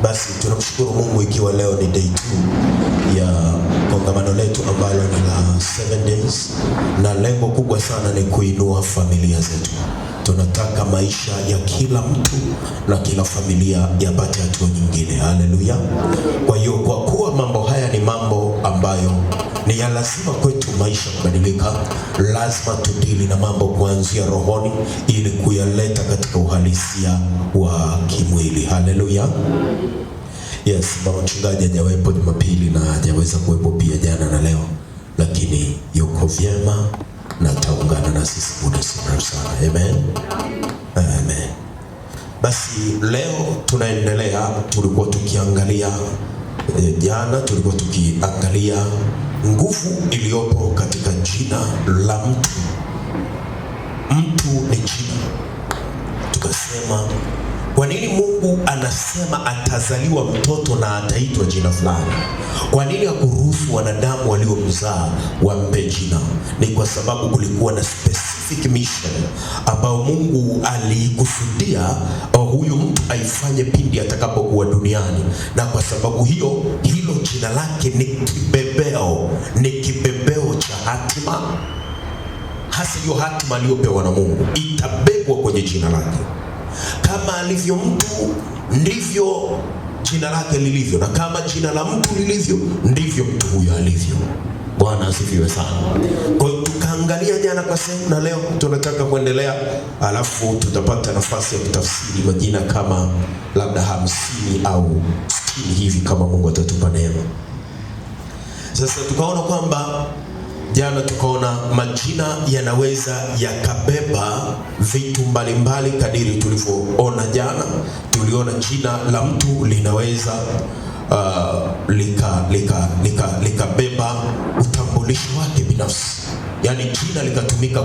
Basi tunamshukuru Mungu ikiwa leo ni day 2 ya kongamano letu ambalo ni la 7 days, na lengo kubwa sana ni kuinua familia zetu. Tunataka maisha ya kila mtu na kila familia yapate hatua nyingine. Haleluya. Kwa hiyo kwa kuwa mambo haya ni mambo ambayo ni ya lazima kwetu maisha kubadilika, lazima tudili na mambo kuanzia rohoni ili kuyaleta katika uhalisia wa kimwili. Haleluya. Yes, mama mchungaji hajawepo Jumapili na hajaweza kuwepo pia jana na leo, lakini yuko vyema na ataungana na sisi muda si mrefu sana. Amen. Amen. Basi leo tunaendelea, tulikuwa tukiangalia jana tulikuwa tukiangalia nguvu iliyopo katika jina la mtu. Mtu ni jina. Tukasema kwa nini Mungu anasema atazaliwa mtoto na ataitwa jina fulani? Kwa nini hakuruhusu wanadamu waliomzaa wampe jina? Ni kwa sababu kulikuwa na specific mission ambao Mungu alikusudia huyu mtu aifanye pindi atakapokuwa duniani, na kwa sababu hiyo hilo jina lake ni kibebeo cha hatima. Hasa hiyo hatima aliyopewa na Mungu itabebwa kwenye jina lake. Kama alivyo mtu ndivyo jina lake lilivyo, na kama jina la mtu lilivyo ndivyo mtu huyo alivyo. Bwana asifiwe sana. Kwa hiyo tukaangalia jana kwa sehemu, na leo tunataka kuendelea, alafu tutapata nafasi ya kutafsiri majina kama labda 50 au 60 hivi kama Mungu atatupa neema. Sasa tukaona kwamba jana tukaona majina yanaweza yakabeba vitu mbalimbali kadiri tulivyoona jana. Tuliona jina la mtu linaweza likabeba utambulisho wake binafsi. Yaani jina likatumika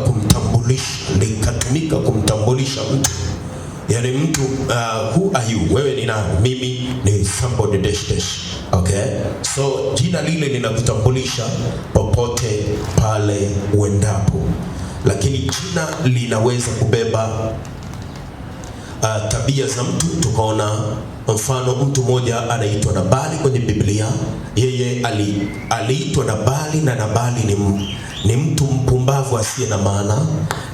kumtambulisha mtu. Yaani mtu who are you? Wewe ni nani? Mimi ni somebody dash dash. Okay? So jina lile linakutambulisha popote pale uendapo. Lakini jina linaweza kubeba tabia za mtu. Tukaona mfano mtu mmoja anaitwa Nabali kwenye Biblia. Yeye aliitwa Nabali, na Nabali ni mtu mpumbavu asiye na maana,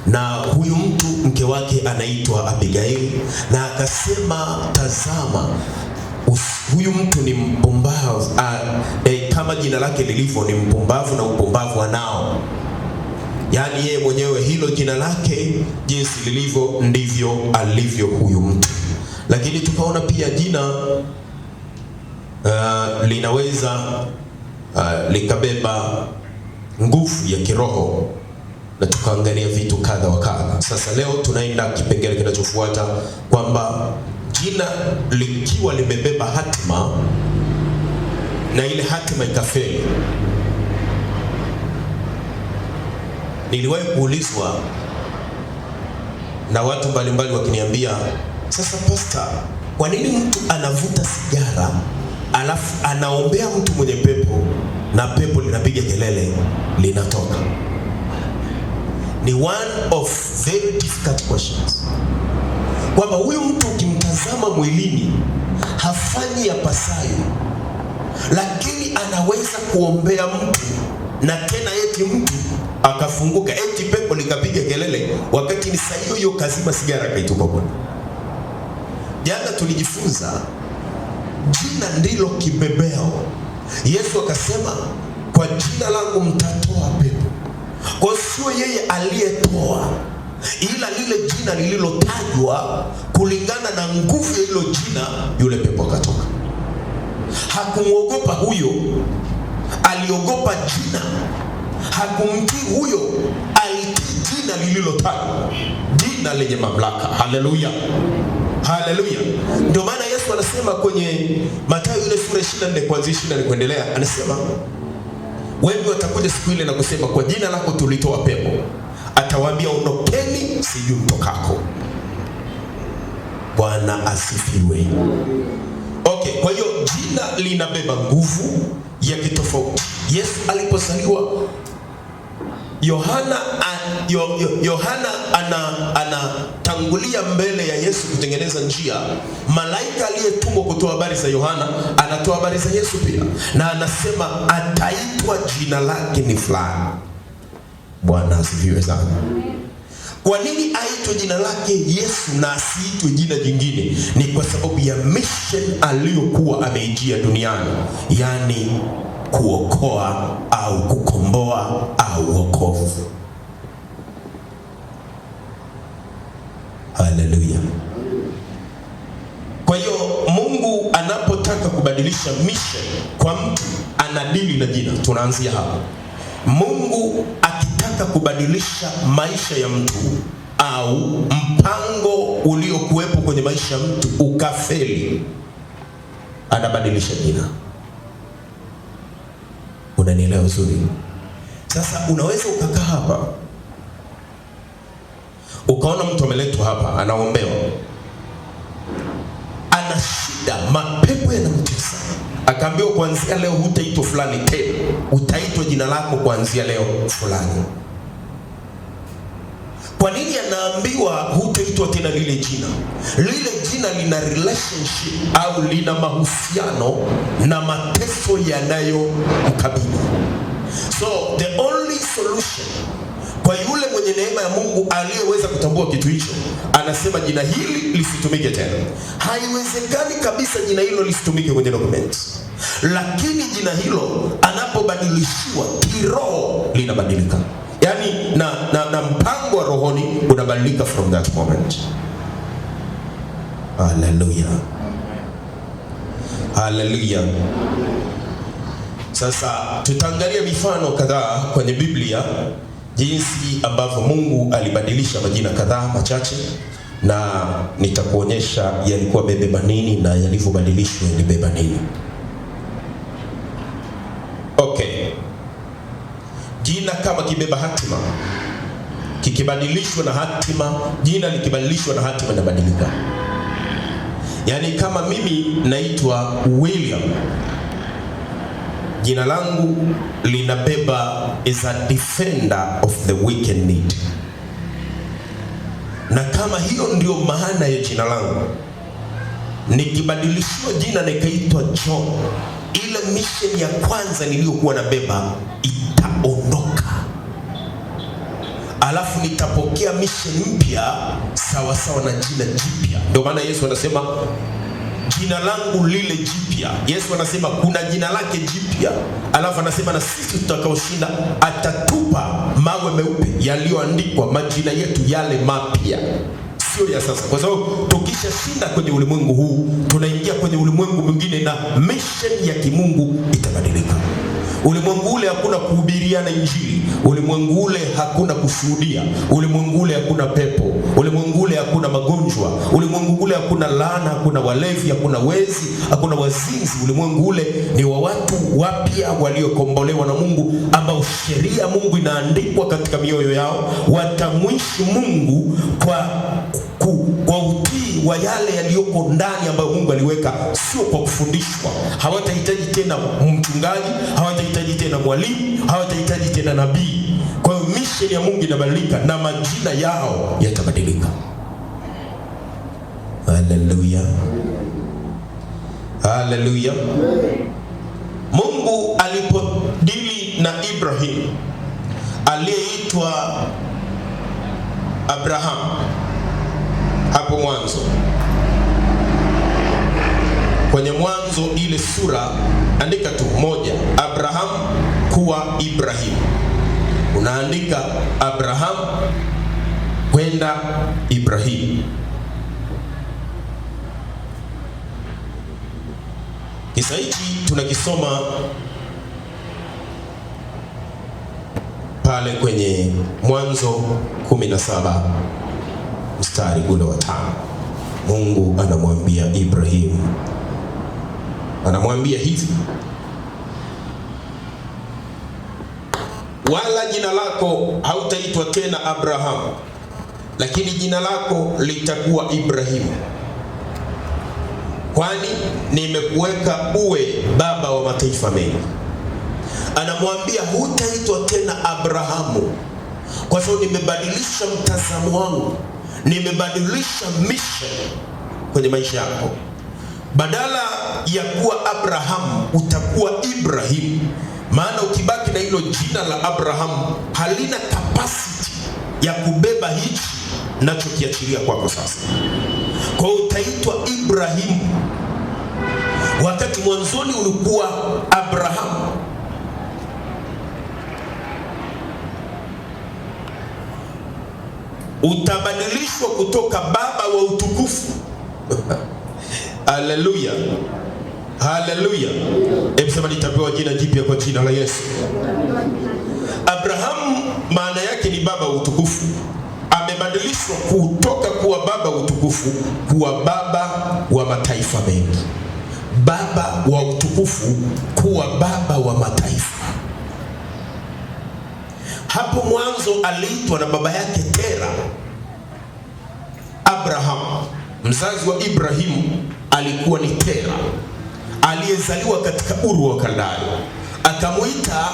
na huyu mtu mke wake anaitwa Abigail, na akasema tazama, huyu mtu ni mpumbavu kama jina lake lilivyo, ni mpumbavu na upumbavu anao. Yaani yeye mwenyewe hilo jina lake jinsi lilivyo ndivyo alivyo huyu mtu. Lakini tukaona pia jina linaweza likabeba nguvu ya kiroho, na tukaangalia vitu kadha wa kadha. Sasa leo tunaenda kipengele kinachofuata kwamba jina likiwa limebeba hatima na ile hatima ikafeli. Niliwahi kuulizwa na watu mbalimbali wakiniambia, sasa pastor, kwa nini mtu anavuta sigara alafu anaombea mtu mwenye pepo na pepo linapiga kelele linatoka? Ni one of very difficult questions. Kwamba huyu mtu ukimtazama mwilini hafanyi yapasayo, lakini anaweza kuombea mtu na tena eti mtu akafunguka, eti pepo likapiga kelele, wakati ni saa hiyo kazima sigara kaitupa kule. Jana tulijifunza jina ndilo kibebeo. Yesu akasema kwa jina langu mtatoa pepo. Kwa sio yeye aliyetoa, ila lile jina lililotajwa kulingana na nguvu ya hilo jina, yule pepo akatoka. Hakumuogopa huyo, aliogopa jina. Hakumtii huyo, alitii jina lililotajwa, jina lenye mamlaka. Haleluya. Haleluya. Ndio maana Yesu anasema kwenye Mathayo ile sura 24 kuanzia 24 kuendelea, anasema wengi watakuja siku ile na kusema kwa jina lako tulitoa pepo. Atawaambia ondokeni, sijui mtokako. Bwana asifiwe. Okay, kwa hiyo jina linabeba nguvu ya kitofauti. Yesu alipozaliwa Yohana anatangulia mbele ya Yesu kutengeneza njia. Malaika aliyetumwa kutoa habari za Yohana anatoa habari za Yesu pia, na anasema ataitwa jina lake ni fulani. Bwana asifiwe sana. Kwa nini aitwe jina lake Yesu na asiitwe jina jingine? Ni kwa sababu ya mission aliyokuwa ameijia duniani, yani kuokoa au kukomboa au wokovu. Haleluya. Kwa hiyo Mungu anapotaka kubadilisha mission kwa mtu anadili na jina. Tunaanzia hapa. Mungu akitaka kubadilisha maisha ya mtu au mpango uliokuwepo kwenye maisha ya mtu ukafeli, anabadilisha jina. Unanielewa vizuri? Sasa unaweza ukakaa hapa ukaona mtu ameletwa hapa anaombewa, ana shida, mapepo yanamtesa, akaambiwa kuanzia leo hutaitwa fulani tena, utaitwa jina lako kuanzia leo fulani. Kwa nini anaambiwa hutaitwa tena lile jina? Lile jina lina relationship au lina mahusiano na mateso yanayomkabili. So the only solution kwa yule mwenye neema ya Mungu aliyeweza kutambua kitu hicho, anasema jina hili lisitumike tena. Haiwezekani kabisa jina hilo lisitumike kwenye documents, lakini jina hilo anapobadilishiwa kiroho linabadilika. Yani na mpango wa rohoni unabadilika from that moment. Hallelujah. Hallelujah. Sasa tutaangalia mifano kadhaa kwenye Biblia jinsi ambavyo Mungu alibadilisha majina kadhaa machache, na nitakuonyesha yalikuwa bebeba nini na yalivyobadilishwa yalibeba nini. Okay. Jina kama kibeba hatima, kikibadilishwa na hatima, jina likibadilishwa na hatima inabadilika. Yani kama mimi naitwa William, jina langu linabeba is a defender of the weak and need. Na kama hiyo ndio maana ya jina langu, nikibadilishwa jina nikaitwa John, ile mission ya kwanza niliyokuwa nabeba itaondoka. Alafu nitapokea mission mpya sawa sawa na jina jipya. Ndio maana Yesu anasema jina langu lile jipya. Yesu anasema kuna jina lake jipya. Alafu anasema na sisi tutakaoshinda atatupa mawe meupe yaliyoandikwa majina yetu yale mapya, sio ya sasa. Kwa sababu tukishashinda kwenye ulimwengu huu, tunaingia kwenye ulimwengu mwingine na mission ya kimungu itabadilika. Ulimwengu ule hakuna kuhubiriana Injili. Ulimwengu ule hakuna kushuhudia. Ulimwengu ule hakuna pepo. Ulimwengu ule hakuna magonjwa. Ulimwengu ule hakuna laana, hakuna walevi, hakuna wezi, hakuna wazinzi. Ulimwengu ule ni wa watu wapya waliokombolewa na Mungu, ambao sheria ya Mungu inaandikwa katika mioyo yao. Watamwishi Mungu kwa utii wa yale yaliyoko ndani ambayo Mungu aliweka, sio kwa kufundishwa. Hawatahitaji tena mchungaji, hawatahitaji tena mwalimu, hawatahitaji tena nabii. Kwa hiyo mission ya Mungu inabadilika na majina yao yatabadilika. Hallelujah. Hallelujah. Mungu alipodili na Ibrahim aliyeitwa Abraham hapo mwanzo, kwenye Mwanzo ile sura, andika tu moja, Abraham kuwa Ibrahim. Unaandika Abraham kwenda Ibrahim. Kisa hichi tunakisoma pale kwenye Mwanzo 17 mstari ule wa 5. Mungu anamwambia Ibrahim, anamwambia hivi: wala jina lako hautaitwa tena Abraham, lakini jina lako litakuwa Ibrahimu, kwani nimekuweka uwe baba wa mataifa mengi. anamwambia hutaitwa tena Abrahamu, kwa sababu nimebadilisha mtazamo wangu, nimebadilisha mission kwenye maisha yako. Badala ya kuwa Abrahamu utakuwa Ibrahim, maana ukibaki na hilo jina la Abrahamu halina capacity ya kubeba hichi nachokiachilia kwako sasa. Kwa hiyo utaitwa Ibrahim, wakati mwanzoni ulikuwa Abrahamu. Utabadilishwa kutoka baba wa utukufu haleluya, haleluya. Hebu sema nitapewa jina jipya kwa jina la Yesu. Abrahamu maana yake ni baba wa utukufu. Amebadilishwa kutoka kuwa baba wa utukufu kuwa baba wa mataifa mengi. Baba wa utukufu kuwa baba wa mataifa. Hapo mwanzo aliitwa na baba yake Tera. Abrahamu mzazi wa Ibrahimu alikuwa ni Tera, aliyezaliwa katika Uru wa Kaldayo. Akamuita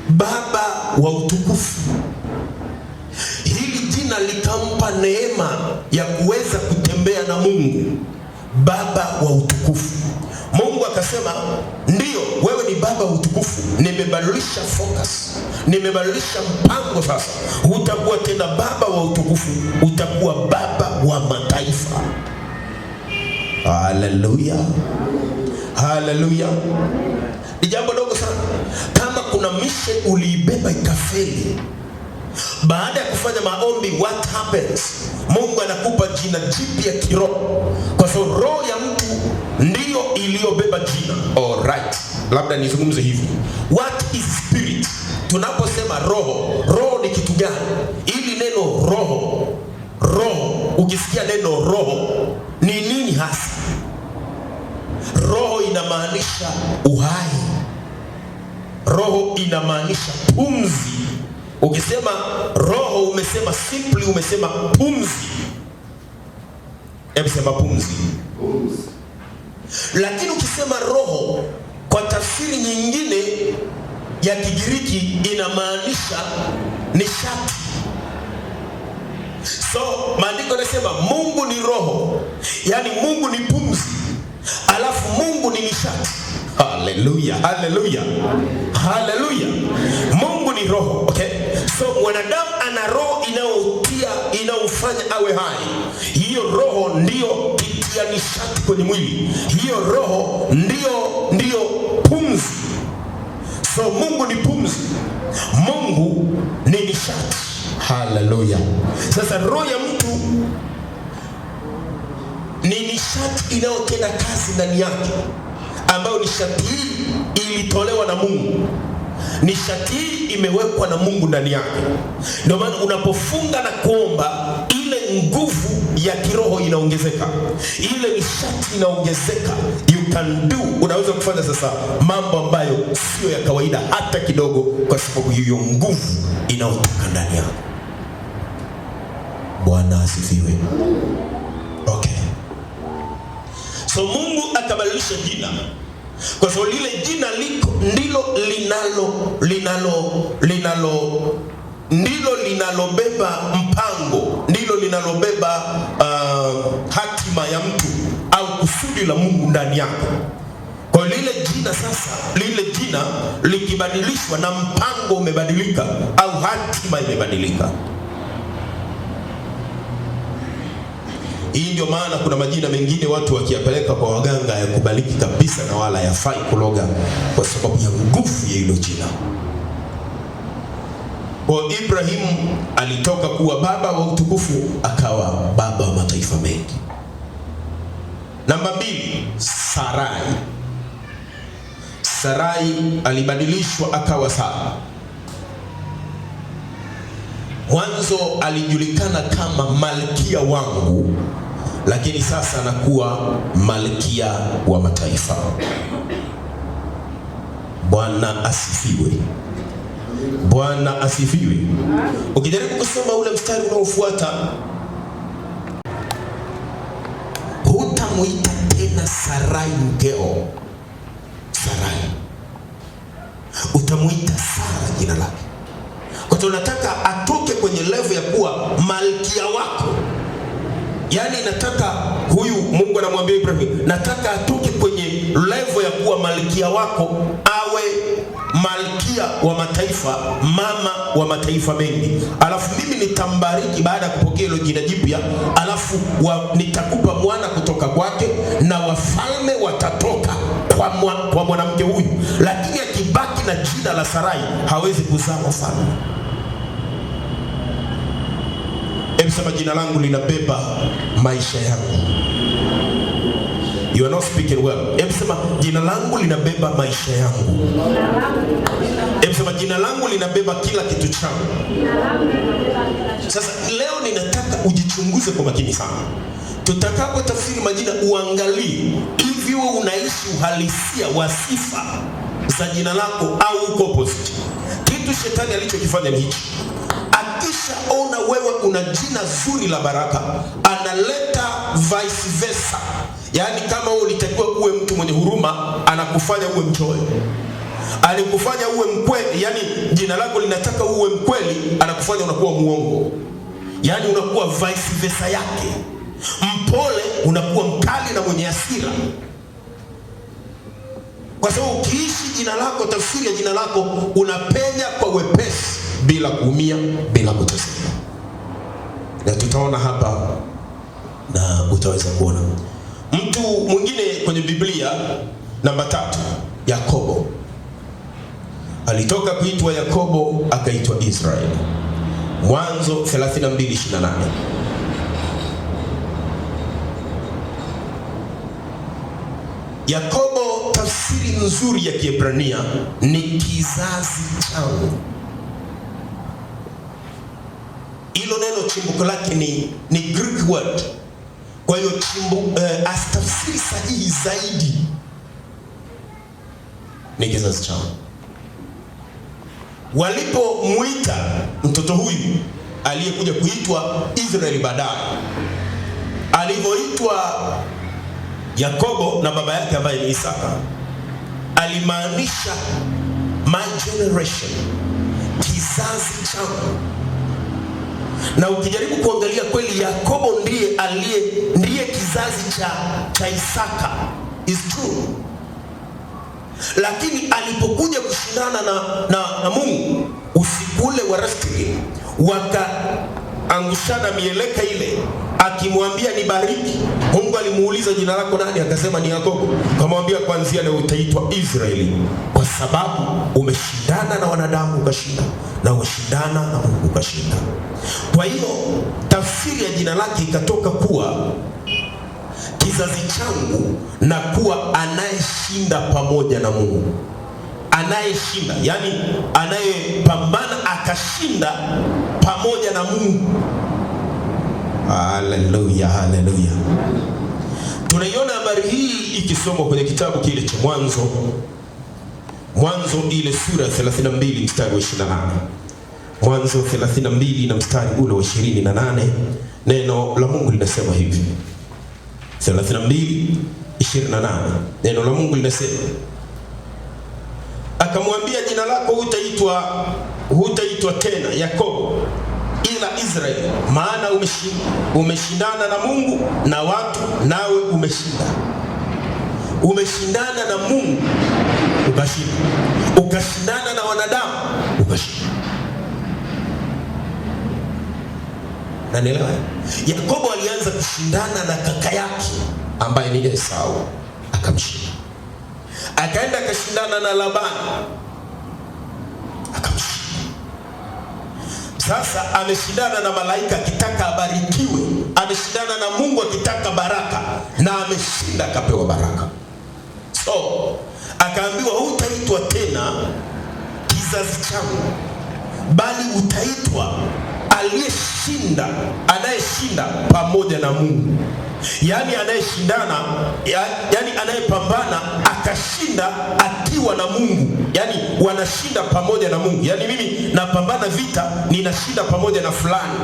baba wa utukufu. Hili jina likampa neema ya kuweza kutembea na Mungu, baba wa utukufu. Mungu akasema, ndio wewe ni baba wa utukufu, nimebadilisha focus, nimebadilisha mpango sasa. Hutakuwa tena baba wa utukufu, utakuwa baba wa mataifa. Haleluya, haleluya. Ni jambo dogo sana. Kama kuna mission uliibeba ikafeli, baada ya kufanya maombi, what happens? Mungu anakupa jina jipya kiroho, kwa sababu roho ya mtu ndiyo iliyobeba jina. All right, labda nizungumze hivi. What is spirit? Tunaposema roho, roho ni kitu gani? Ili neno roho, roho, ukisikia neno roho ni nini hasa? Roho inamaanisha uhai. Roho inamaanisha pumzi. Ukisema roho umesema simply, umesema pumzi. Hebu sema pumzi. Pumzi. Lakini ukisema roho kwa tafsiri nyingine ya Kigiriki inamaanisha nishati. So maandiko yanasema Mungu ni roho, yani Mungu ni pumzi, alafu Mungu ni nishati. Haleluya, haleluya, haleluya. Mungu ni roho, okay? So mwanadamu ana roho inayomfanya awe hai. Hiyo roho ndiyo kitia nishati kwenye mwili. Hiyo roho ndiyo pumzi. So Mungu ni pumzi, Mungu ni nishati. Haleluya. Sasa roho ya mtu ni nishati inayotenda kazi ndani yake, ambayo nishati hii ilitolewa na Mungu. Nishati hii imewekwa na Mungu ndani yake. Ndio maana unapofunga na kuomba, ile nguvu ya kiroho inaongezeka, ile nishati inaongezeka. You can do, unaweza kufanya sasa mambo ambayo sio ya kawaida hata kidogo, kwa sababu hiyo nguvu inayotoka ndani yako. Bwana asifiwe. Okay. So Mungu akabadilisha jina, kwa sababu lile jina ndilo linalobeba mpango, ndilo linalobeba hatima ya mtu au kusudi la Mungu ndani yako. Kwa lile jina sasa, lile jina likibadilishwa na mpango umebadilika au hatima imebadilika. Hii ndio maana kuna majina mengine watu wakiyapeleka kwa waganga hayakubaliki kabisa na wala hayafai kuloga, kwa sababu ya nguvu ya hilo jina. Kwa Ibrahimu alitoka kuwa baba wa utukufu akawa baba wa mataifa mengi. Namba 2, Sarai. Sarai alibadilishwa akawa Sara. Mwanzo alijulikana kama malkia wangu, lakini sasa anakuwa malkia wa mataifa. Bwana asifiwe. Bwana asifiwe. Ukijaribu kusoma ule mstari unaofuata, hutamuita tena Sarai mkeo. Sarai utamuita Sara jina lake. Kwa hiyo tunataka atoke kwenye level ya kuwa malkia wako. Yaani nataka huyu Mungu anamwambia Ibrahim, nataka atoke kwenye level ya kuwa malkia wako, awe malkia wa mataifa, mama wa mataifa mengi. Alafu mimi nitambariki baada ya kupokea hilo jina jipya, alafu nitakupa mwana kutoka kwake, na wafalme watatoka kwa mwanamke huyu. Lakini akibaki na jina la Sarai hawezi kuzaa wafalme. Sema jina langu linabeba maisha yangu. You are not speaking well. Sema jina langu linabeba maisha yangu. Sema jina langu linabeba kila kitu changu. Sasa leo ninataka ujichunguze kwa makini sana. Tutakapo tafsiri majina, uangalie hivi wewe unaishi uhalisia wa sifa za jina lako au uko opposite. Kitu shetani alichokifanya ni hichi. Akisha ona wewe una jina zuri la baraka, analeta vice versa. Yaani kama wewe ulitakiwa uwe mtu mwenye huruma, anakufanya uwe mchoyo. Alikufanya uwe mkweli, yani jina lako linataka uwe mkweli, anakufanya unakuwa muongo. Yaani unakuwa vice versa yake. Mpole unakuwa mkali na mwenye hasira. Kwa sababu ukiishi jina lako, tafsiri ya jina lako, unapenya kwa wepesi bila kuumia, bila kuteseka. Na tutaona hapa na utaweza kuona. Mtu mwingine kwenye Biblia, namba 3, Yakobo. Alitoka kuitwa Yakobo akaitwa Israeli. Mwanzo 32:28. Yakobo, tafsiri nzuri ya Kiebrania ni kizazi changu. Hilo neno chimbuko lake ni Greek word. Kwa hiyo tafsiri sahihi zaidi ni kizazi changu. Walipomuita mtoto huyu aliyekuja kuitwa Israeli baadaye, alivyoitwa Yakobo na baba yake ambaye ni Isaka, alimaanisha my generation, kizazi changu. Na ukijaribu kuangalia kweli, Yakobo ndiye kizazi cha Isaka, is true. Lakini alipokuja kushindana na Mungu usiku ule wa Refidim, wakaangushana mieleka ile, akimwambia nibariki. Mungu alimuuliza jina lako nani? Akasema ni Yakobo. Akamwambia kuanzia leo utaitwa Israeli, kwa sababu umeshindana na wanadamu ukashinda, na umeshindana na Mungu ukashinda. Kwa hiyo tafsiri ya jina lake ikatoka kuwa kizazi changu, na kuwa anayeshinda pamoja na Mungu. Anayeshinda, yani anayepambana akashinda pamoja na Mungu. Haleluya, haleluya. Tunaiona habari hii ikisomwa kwenye kitabu kile cha Mwanzo ile sura 32 mstari wa 28. Mwanzo 32 na mstari ule wa 28, neno la Mungu linasema hivi. 32:28, neno la Mungu linasema, akamwambia jina lako hutaitwa tena Yakobo ila Israeli, maana umeshindana na Mungu na watu, nawe umeshinda. Umeshindana na Mungu ukashinda, ukashindana na wanadamu ukashinda. Na nielewa, Yakobo alianza kushindana na kaka yake ambaye ni Esau, akamshinda. Akaenda akashindana na Labani, akamshinda. Sasa ameshindana na malaika akitaka abarikiwe, ameshindana na Mungu akitaka baraka, na ameshinda, akapewa baraka. So akaambiwa hutaitwa tena kizazi changu, bali utaitwa aliyeshinda, anayeshinda pamoja na Mungu. Yani anayeshindana, yani anayepambana akashinda akiwa na Mungu. Yani wanashinda pamoja na Mungu. Yani mimi napambana vita, ninashinda pamoja na fulani.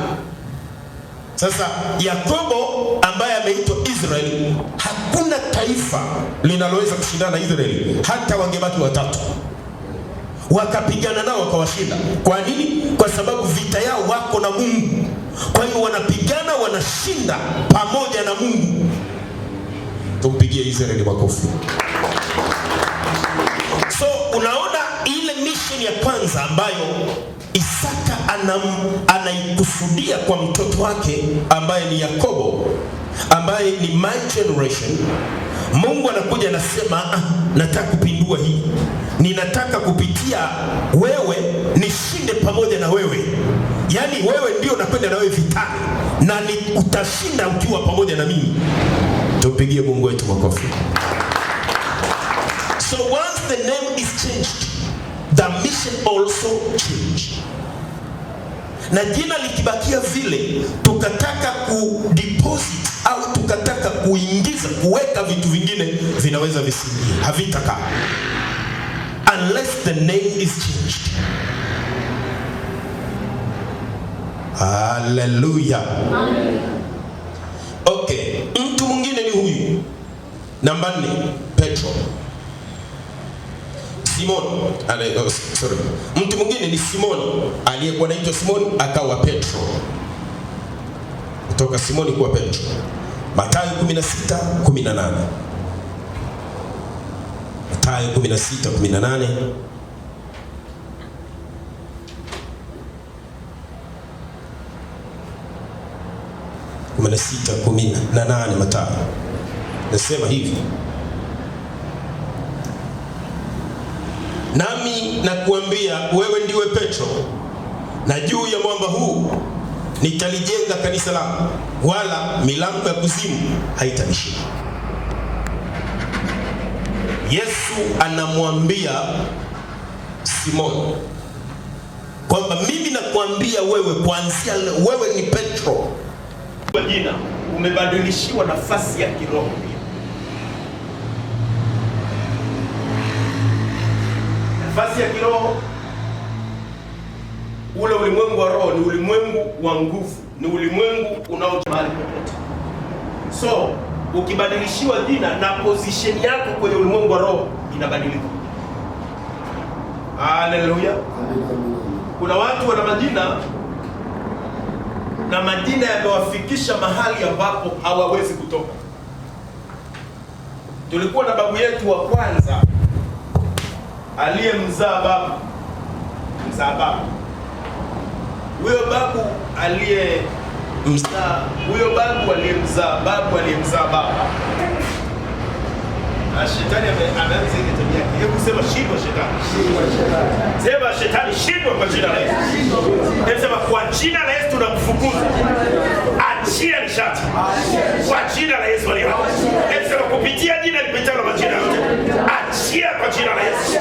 Sasa Yakobo ambaye ameitwa Israeli, hakuna taifa linaloweza kushindana na Israeli, hata wangebaki watatu. wakapigana nao wakawashinda. Kwa nini? Kwa sababu vita yao wako na Mungu. Kwa hiyo wanapigana, wanashinda pamoja na Mungu. Tumpigie Israeli makofi. So unaona ile mission ya kwanza ambayo Isaka anaikusudia kwa mtoto wake ambaye ni Yakobo, ambaye ni my generation. Mungu anakuja anasema, nataka kupindua hii. Ninataka kupitia wewe nishinde pamoja na wewe. Yaani wewe ndio nakwenda na wewe vitani, na utashinda ukiwa pamoja na mimi. Tupigie Mungu wetu makofi. So once the name is changed, the mission also changed. Na jina likibakia vile, tukataka kudeposit au tukataka kuingiza, kuweka vitu vingine, vinaweza visiingie, havitakaa unless the name is changed. Hallelujah. Amen. Okay, mtu mwingine ni huyu. Namba 4, Petro. Simon, sorry. Mtu mwingine ni Simon, aliyekuwa anaitwa Simon akawa Petro. Kutoka Simoni kuwa Petro. Mathayo 16:18. Mathayo 16:18. 16:18 Mathayo. Nasema hivi: nami nakuambia wewe ndiwe Petro, na juu ya mwamba huu nitalijenga kanisa langu, wala milango ya kuzimu haitanishinda. Yesu anamwambia Simoni kwamba mimi nakuambia wewe, kuanzia leo wewe ni Petro. Kwa jina umebadilishiwa nafasi ya kiroho. Nafasi ya kiroho, ule ulimwengu wa roho ni ulimwengu wa nguvu, ni ulimwengu unaojamali popote. So ukibadilishiwa jina, na position yako kwenye ulimwengu wa roho inabadilika. Haleluya. Kuna watu wana majina, na majina yamewafikisha mahali ambapo hawawezi kutoka. Tulikuwa na babu yetu wa kwanza aliyemzaa babu, huyo babu aliyemzaa baba. Na shetani ameanza ile tabia yake. Hebu sema shindwa shetani. Sema shetani shindwa kwa jina la Yesu. Hebu sema kwa jina la Yesu tunamfukuza. Achia nishati. Kwa jina la Yesu aliye. Hebu sema kupitia jina lipitalo majina yote. Achia kwa jina la Yesu.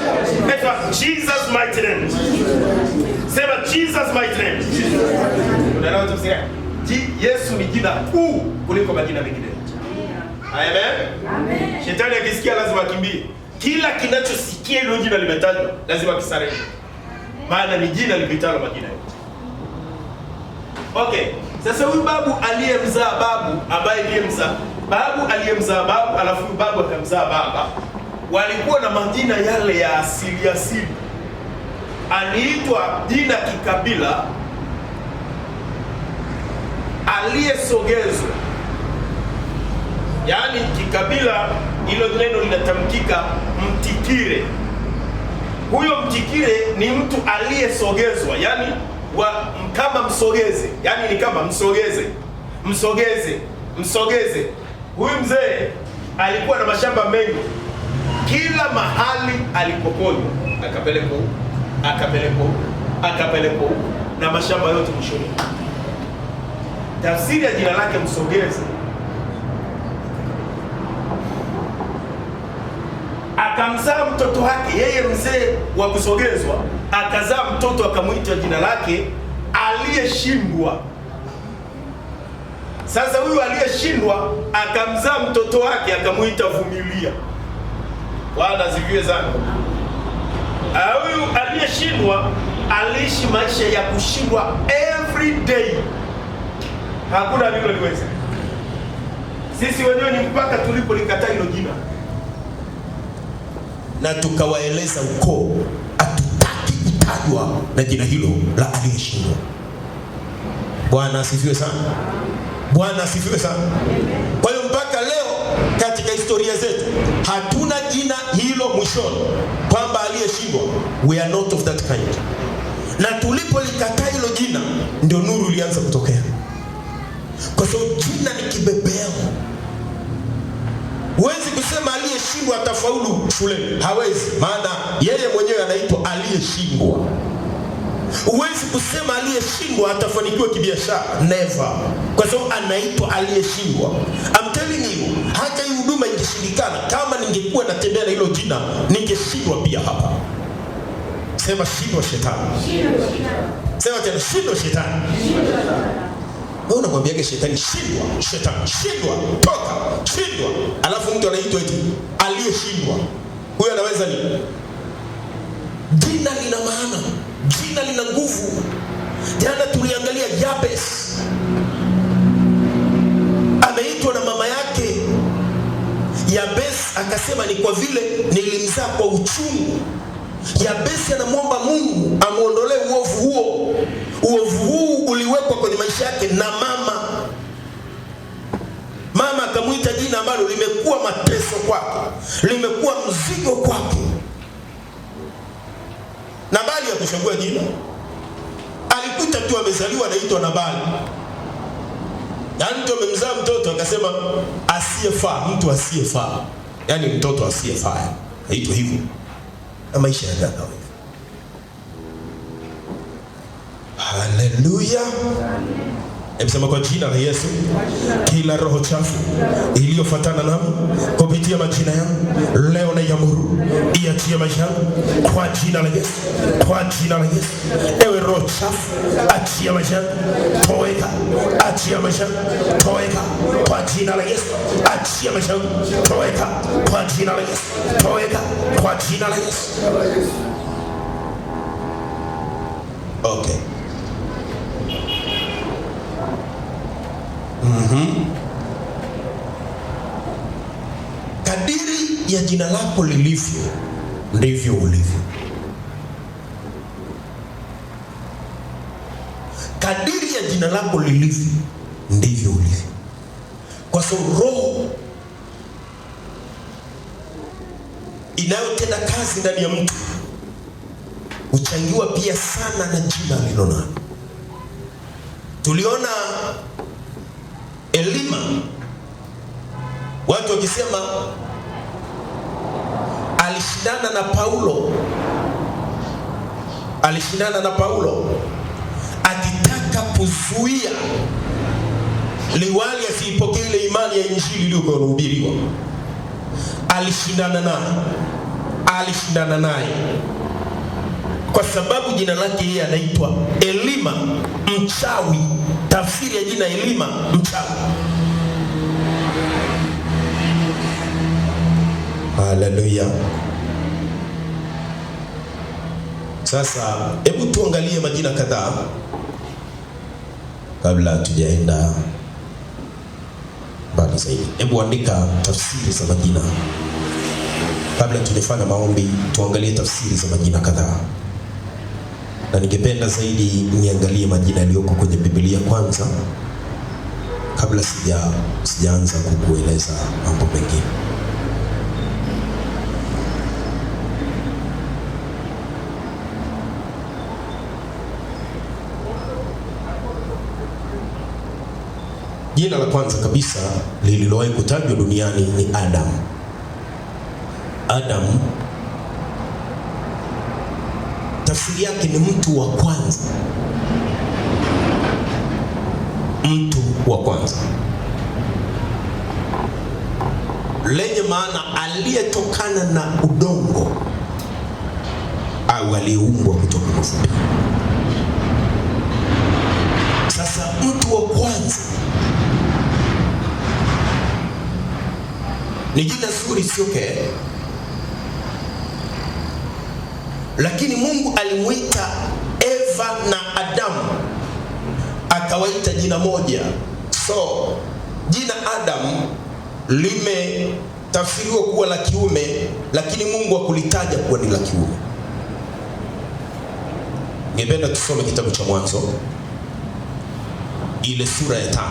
Hebu sema Jesus mighty name. Sema Jesus mighty name. Unaelewa tafsiri? Yesu ni jina kuu kuliko majina mengine. Amen. Amen. Shetani akisikia lazima akimbie. Kila kinachosikia hilo jina limetajwa lazima kisarende. Maana ni jina lipitalo majina yote. Okay. Sasa huyu babu aliyemzaa babu, ambaye ndiye aliyemzaa babu, alafu babu akamzaa baba, walikuwa na majina yale ya asili. Aliitwa jina kikabila aliyesogezwa. Yaani kikabila hilo neno linatamkika mtikire. Huyo mtikire ni mtu aliyesogezwa, yani kama msogeze, yani ni kama msogeze. Huyu mzee alikuwa na mashamba mengi, kila mahali alipoponywa akapelekwa na mashamba yote mwishoni. Tafsiri ya jina lake msogeze. Akamzaa mtoto wake, yeye mzee wa kusogezwa, akazaa mtoto akamuita jina lake aliyeshindwa. Sasa huyu aliyeshindwa akamzaa mtoto wake akamuita Vumilia. Bwana asifiwe sana. Huyu aliyeshindwa aliishi maisha ya kushindwa every day. Hakuna aliloliweza. Sisi wenyewe ni mpaka tulipolikataa hilo jina na tukawaeleza ukoo, hatutaki kutajwa na jina hilo la aliyeshindwa. Bwana asifiwe sana. Bwana asifiwe sana. Kwa hiyo mpaka leo katika historia zetu hatuna jina hilo mwishoni kwamba aliyeshindwa. We are not of that kind. Na tulipolikataa hilo jina ndio nuru ilianza kutokea. Kwa sababu jina ni kibebeo. Huwezi kusema aliyeshindwa atafaulu shuleni. Hawezi, maana yeye mwenyewe anaitwa aliyeshindwa. Huwezi kusema aliyeshindwa atafanikiwa kibiashara. Never. Kwa sababu anaitwa aliyeshindwa. I'm telling you, hata hii huduma ingeshindikana kama ningekuwa natembea na hilo jina, ningeshindwa pia hapa. Sema shindwa shetani. Sema tena shindwa shetani. Wewe unamwambiaje shetani shindwa? Shetani shindwa, toka, shindwa. Alafu mtu anaitwa eti aliyeshindwa. Huyo anaweza nini? Jina lina maana, jina lina nguvu. Jana tuliangalia Jabez. Ameitwa na mama yake. Jabez akasema ni kwa vile nilimzaa kwa uchungu. Jabez anamwomba Mungu amuondolee uovu huo. Uovu huu uliwekwa kwenye maisha yake na mama. Mama akamuita jina ambalo limekuwa mateso kwake, limekuwa mzigo kwake. Nabali ya kuchagua jina, alikuta tu amezaliwa anaitwa Nabali. Yaani mtu amemzaa mtoto akasema asiyefaa, mtu asiyefaa. Yaani mtoto asiyefaa. Haitwa hivyo. Na maisha ya dada wewe. Haleluya. Hebu sema kwa jina la Yesu, kila roho chafu iliyofuatana nami kupitia majina yangu leo na yamuru iachie maisha yangu kwa jina la Yesu, kwa jina la Yesu. Ewe roho chafu, achia maisha yangu, toweka, achia maisha yangu, toweka kwa jina la Yesu, achia maisha yangu, toweka kwa jina la Yesu, toweka kwa jina la Yesu. Okay. Kadiri ya jina lako lilivyo ndivyo ulivyo. Kadiri ya jina lako lilivyo ndivyo ulivyo. Kwa sababu roho inayotenda kazi ndani ya mtu huchangiwa pia sana na jina alilonalo. Tuliona Elima, watu wakisema alishindana na Paulo akitaka kuzuia liwali asipokee ile imani ya injili iliyokuwa inahubiriwa. Alishindana naye kwa sababu jina lake yeye anaitwa Elima, mchawi. Tafsiri ya jina Elima, mchawi. Haleluya. Sasa hebu tuangalie majina kadhaa kabla tujaenda mbali zaidi. Hebu andika tafsiri za majina. Kabla tujafanya maombi, tuangalie tafsiri za majina kadhaa. Na ningependa zaidi niangalie majina yaliyoko kwenye Biblia kwanza kabla sijaanza kukueleza mambo mengine. Jina la kwanza kabisa lililowahi kutajwa duniani ni Adam. Adam tafsiri yake ni mtu wa kwanza. Mtu wa kwanza, lenye maana aliyetokana na udongo au aliyeumbwa kutoka mavumbi. Sasa mtu wa kwanza ni jina zuri, sio okay? Lakini Mungu alimuita Eva na Adamu akawaita jina moja. So jina Adam limetafsiriwa kuwa la kiume, lakini Mungu hakulitaja kuwa ni la kiume. Ningependa tusome kitabu cha Mwanzo ile sura ya 5.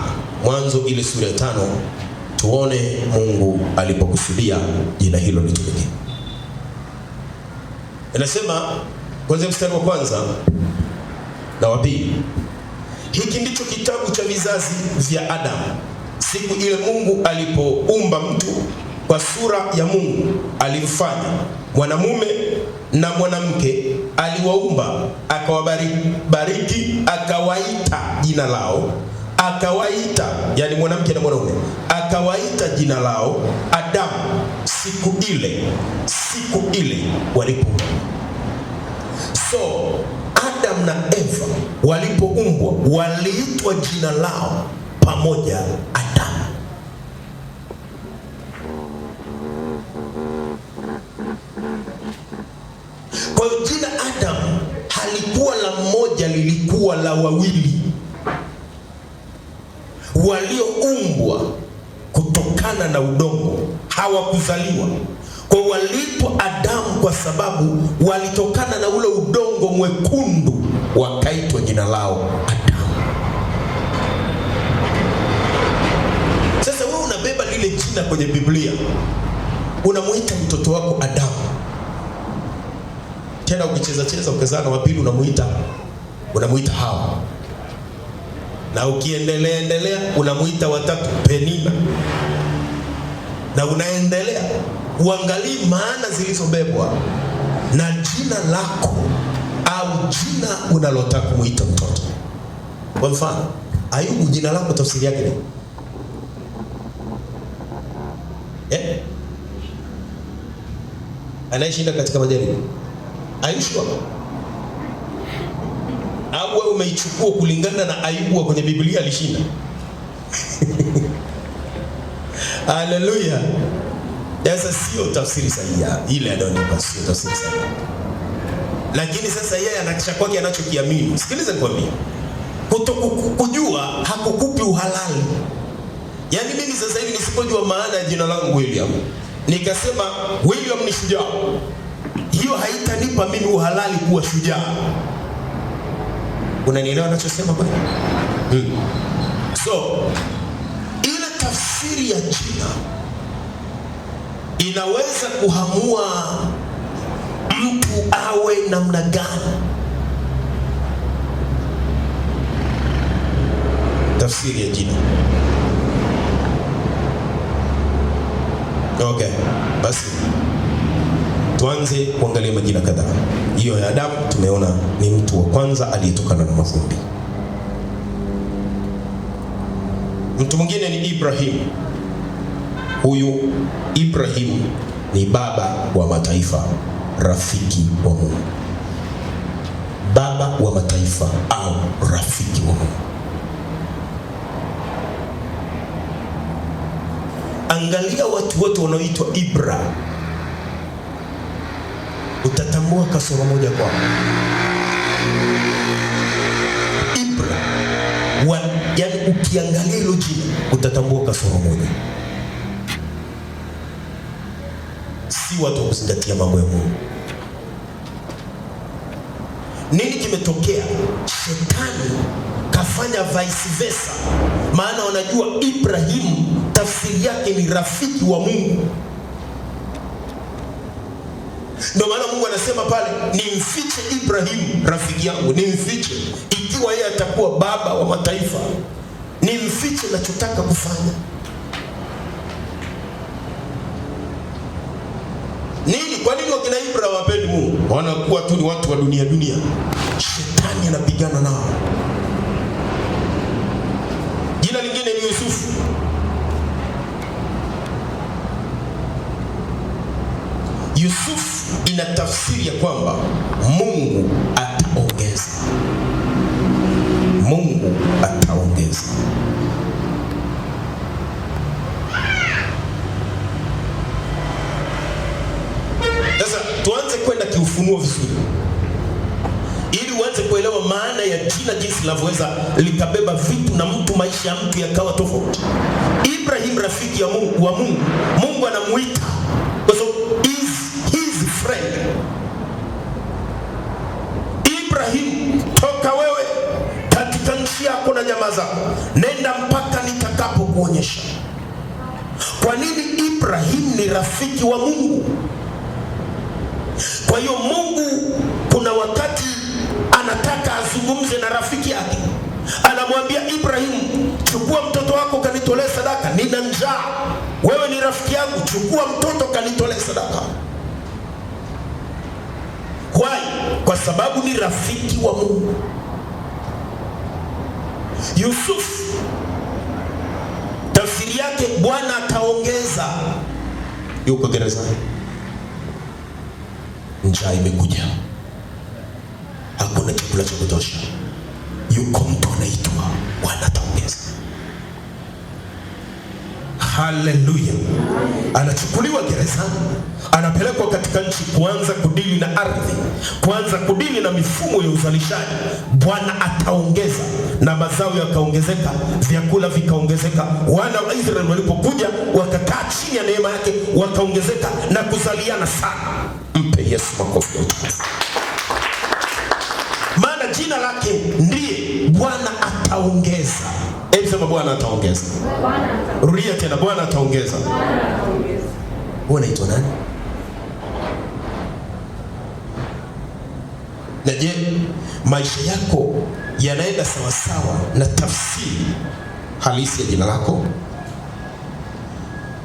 Mwanzo ile sura ya 5, tuone Mungu alipokusudia jina hilo litumike. Inasema kwanza mstari wa kwanza na wa pili. Hiki ndicho kitabu cha vizazi vya Adamu. Siku ile Mungu alipoumba mtu kwa sura ya Mungu alimfanya, mwanamume na mwanamke aliwaumba, akawabariki, akawaita jina lao, akawaita, yani mwanamke na mwanamume, akawaita jina lao Adamu siku ile walipoumbwa. So Adam na Eva walipoumbwa waliitwa jina lao pamoja, Adamu. Kwa hiyo jina Adam halikuwa la mmoja, lilikuwa la wawili walioumbwa kutokana na udongo, hawakuzaliwa. Kwa walipo Adamu kwa sababu walitokana na ule udongo mwekundu, wakaitwa jina lao Adamu. Sasa wewe unabeba lile jina kwenye Biblia, unamuita mtoto wako Adamu. Tena ukicheza ukazaa na wapili unamuita Hawa. Na ukiendelea unamuita watatu Penina. Na unaendelea, uangalie maana zilizobebwa na jina lako au jina unalotaka kumuita mtoto. Kwa mfano, Ayubu, jina lako tafsiri yake ni anayeshinda katika majaribu. Ayushwa. Au wewe umeichukua kulingana na Ayubu kwenye Biblia alishinda? Haleluya. Sasa sio tafsiri sahihi ile Adonipa, sio tafsiri sahihi. Lakini sasa yeye anakisha kwake anachokiamini. Sikiliza nikwambie. Kujua hakukupi uhalali. Yaani mimi sasa hivi nisipojua maana ya jina langu William, nikasema William ni shujaa, hiyo haitanipa mimi uhalali kuwa shujaa. Unanielewa ninachosema bwana? So ile tafsiri ya jina inaweza kuhamua mtu awe namna gani. Tafsiri ya jina. Okay, basi tuanze kuangalia majina kadhaa. Hiyo ya Adamu tumeona ni mtu wa kwanza aliyetokana na mavumbi. Mtu mwingine ni Ibrahim. Huyu Ibrahim ni baba wa mataifa, rafiki wa Mungu. Baba wa mataifa au rafiki wa Mungu. Angalia watu wote wanaoitwa Ibra, utatambua kasoro moja kwa Ibra. Yani ukiangalia hilo jina utatambua kasoro moja. Si watu kuzingatia mambo ya Mungu. Nini kimetokea? Shetani kafanya vice versa. Maana wanajua Ibrahim tafsiri yake ni rafiki wa Mungu. Ndio maana Mungu anasema pale, nimfiche Ibrahim rafiki yangu, nimfiche. Ikiwa yeye atakuwa baba wa mataifa, nimfiche nachotaka kufanya. Nini? Kwa nini wakina Ibrahim wapendi Mungu? Wanakuwa tu ni watu wa dunia. Shetani anapigana nao. Jina lingine ni Yusufu. Yusufu ina tafsiri ya kwamba Mungu ataongeza. Mungu ataongeza. Sasa tuanze kwenda kiufunuo vizuri, ili uanze kuelewa maana ya jina, jinsi linavyoweza likabeba vitu na mtu, maisha ya mtu yakawa tofauti. Ibrahim rafiki ya Mungu, wa Mungu. Mungu anamuita kwa sababu his friend. Ibrahim jamaa zako, nenda mpaka nitakapokuonyesha. Kwa nini Ibrahim ni rafiki wa Mungu? Kwa hiyo Mungu kuna wakati anataka azungumze na rafiki yake. Anamwambia Ibrahim, chukua mtoto wako kanitolee sadaka, nina njaa. Wewe ni rafiki yangu, chukua mtoto kanitolee sadaka. Kwa sababu ni rafiki wa Mungu. Yusuf, tafsiri yake Bwana ataongeza. Yuko gerezani, njaa imekuja, hakuna chakula cha kutosha. Yuko mtu anaitwa Bwana ataongeza. Haleluya. Anachukuliwa gerezani, anapelekwa katika nchi kuanza kudili na ardhi, kuanza kudili na mifumo ya uzalishaji. Bwana ataongeza, na mazao yakaongezeka, vyakula vikaongezeka. Wana wa Israeli walipokuja wakakaa chini ya neema yake, wakaongezeka na kuzaliana sana. Mpe Yesu makofi. Maana jina lake ndiye Bwana ataongeza. Hebu sema Bwana ataongeza. Rudia tena, Bwana ataongeza. Wewe unaitwa nani? Na je, maisha yako yanaenda sawa sawa na tafsiri halisi ya jina lako?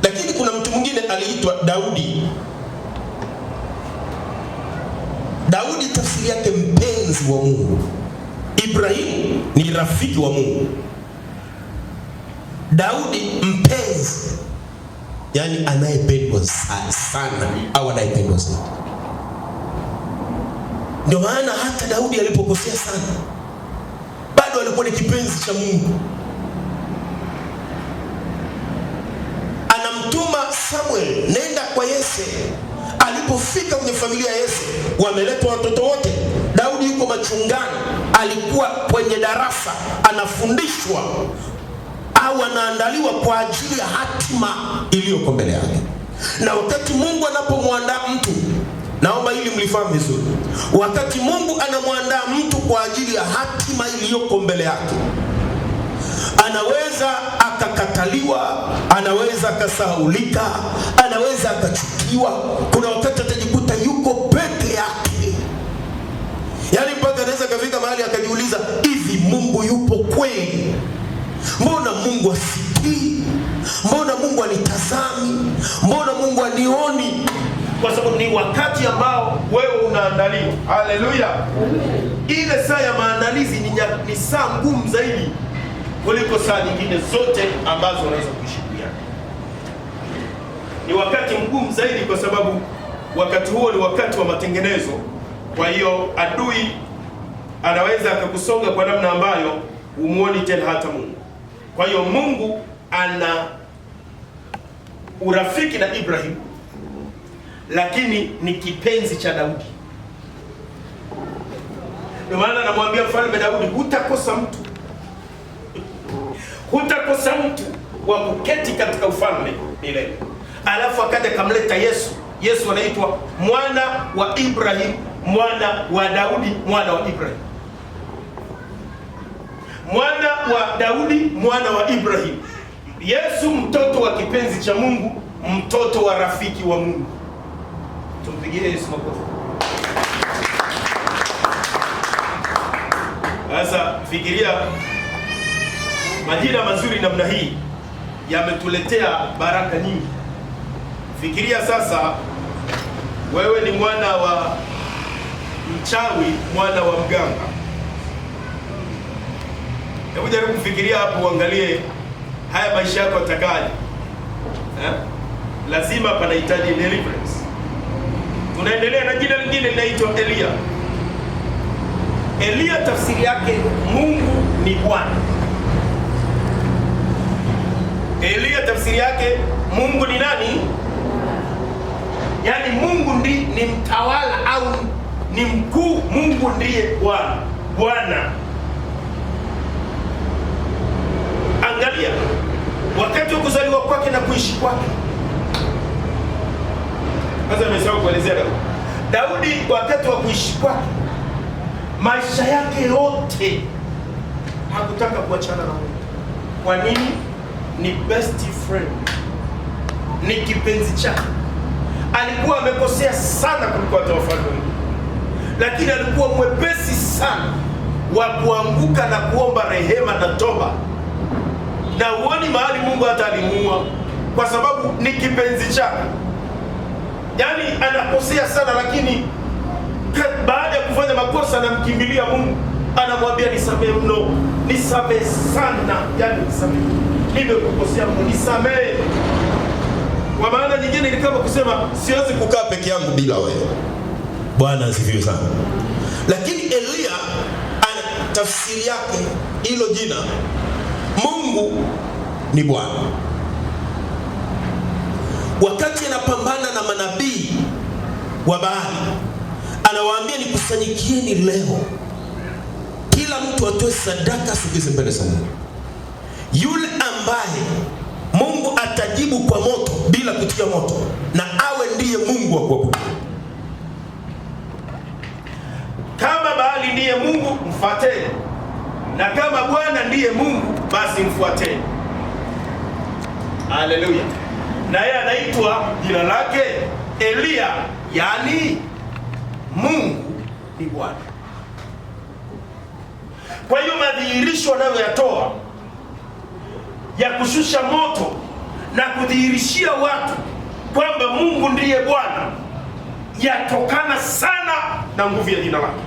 Lakini kuna mtu mwingine aliitwa Daudi. Daudi tafsiri yake mpenzi wa Mungu. Ibrahim ni rafiki wa Mungu. Daudi mpenzi, yani anayependwa sana au anayependwa sana. Ndio maana hata Daudi alipokosea sana, bado alikuwa ni kipenzi cha Mungu. Anamtuma Samuel, nenda kwa Yese. Alipofika kwenye familia ya Yese, wameletwa watoto wote. Daudi yuko machungani, alikuwa kwenye darasa anafundishwa au anaandaliwa kwa ajili ya hatima iliyoko mbele yake. Na wakati Mungu anapomwandaa mtu, naomba hili mlifahamu vizuri, wakati Mungu anamwandaa mtu kwa ajili ya hatima iliyoko mbele yake, anaweza akakataliwa, anaweza akasahaulika, anaweza akachukiwa. Kuna wakati atajikuta yuko peke yake, yaani mpaka anaweza kafika mahali akajiuliza, hivi Mungu yupo kweli? Mbona Mungu asikii? Mbona Mungu anitazami? Mbona Mungu anioni? Kwa sababu ni wakati ambao wewe unaandaliwa. Haleluya. Ile saa ya maandalizi ni saa ngumu zaidi kuliko saa nyingine zote ambazo unaweza kuishi duniani. Ni wakati mgumu zaidi kwa sababu wakati huo ni wakati wa matengenezo. Kwa hiyo adui anaweza akakusonga kwa namna ambayo umuoni tena hata Mungu. Kwa hiyo Mungu ana urafiki na Ibrahim, lakini ni kipenzi cha Daudi. Ndio maana anamwambia mfalme Daudi, hutakosa mtu, hutakosa mtu wa kuketi katika ufalme milele. Alafu akaja kamleta Yesu. Yesu anaitwa mwana wa Ibrahim, mwana wa Daudi, mwana wa Ibrahim. Mwana wa Daudi, mwana wa Ibrahim. Yesu mtoto wa kipenzi cha Mungu, mtoto wa rafiki wa Mungu. Tumpigie Yesu makofi. Sasa fikiria, majina mazuri namna hii yametuletea baraka nyingi. Fikiria sasa, wewe ni mwana wa mchawi, mwana wa mganga. Hebu jaribu kufikiria hapo, uangalie haya maisha yako yatakaje. Lazima panahitaji deliverance. Tunaendelea na jina lingine linaitwa Elia. Elia tafsiri yake Mungu ni Bwana. Elia tafsiri yake Mungu ni nani? Yaani Mungu ni mtawala au ni mkuu. Mungu ndiye Bwana. Bwana. Angalia wakati wa kuzaliwa kwake na kuishi kwake. Sasa nimesahau kuelezea Daudi wakati wa kuishi kwake, maisha yake yote hakutaka kuachana na Mungu. Kwa nini? Ni best friend, ni kipenzi chake. Alikuwa amekosea sana kuliko hata wafalme wengine, lakini alikuwa mwepesi sana wa kuanguka na kuomba rehema na toba. Na uoni mahali Mungu hata alimuua, kwa sababu ni kipenzi chake. Yaani anakosea sana, lakini baada ya kufanya makosa anamkimbilia Mungu, anamwambia nisamehe mno, nisamehe sana, yaani nisamehe, nimekukosea mno, nisamehe. Kwa maana nyingine ni kama kusema siwezi kukaa peke yangu bila wewe. Bwana asifiwe sana. Lakini Elia ana tafsiri yake hilo jina, Mungu ni Bwana. Wakati anapambana na manabii wa Baali, anawaambia nikusanyikieni leo, kila mtu atoe sadaka siku hizi mbele za Mungu. Yule ambaye Mungu atajibu kwa moto bila kutia moto, na awe ndiye Mungu wa kuabudu. Kama Baali ndiye Mungu, mfuateni, na kama Bwana ndiye Mungu, basi mfuateni. Haleluya. Na yeye anaitwa jina lake Elia, yani Mungu ni Bwana. Kwa hiyo madhihirisho anayoyatoa ya kushusha moto na kudhihirishia watu kwamba Mungu ndiye Bwana yatokana sana na nguvu ya jina lake.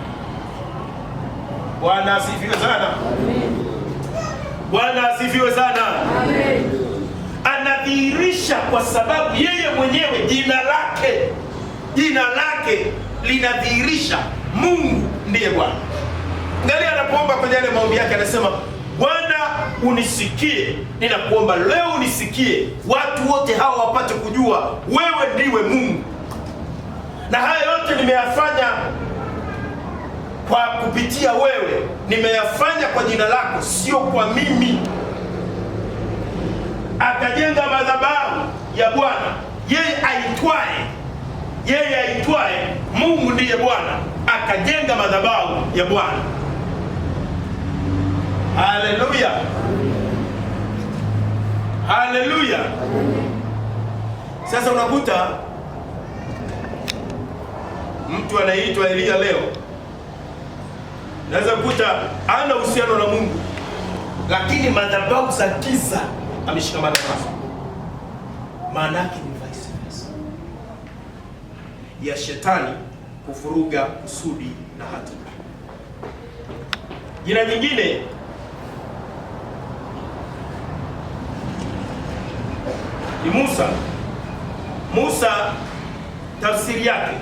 Bwana asifiwe sana. Bwana asifiwe sana. Anadhihirisha kwa sababu yeye mwenyewe jina lake linadhihirisha Mungu ndiye Bwana. Angalia anapoomba kwenye yale maombi yake, anasema Bwana unisikie, ninakuomba leo unisikie, watu wote hawa wapate kujua wewe ndiwe Mungu. Na haya yote nimeyafanya kwa kupitia wewe, nimeyafanya kwa jina lako, sio kwa mimi. Akajenga madhabahu ya Bwana, yeye aitwaye Mungu ndiye Bwana, akajenga madhabahu ya Bwana. Haleluya, haleluya. Sasa unakuta mtu anaitwa Elia leo, naweza kukuta ana uhusiano na Mungu, lakini madhabahu za giza ameshikamana nazo. Maana yake ni vice versa ya shetani kufuruga kusudi na hatima. Jina nyingine ni Musa. Musa tafsiri yake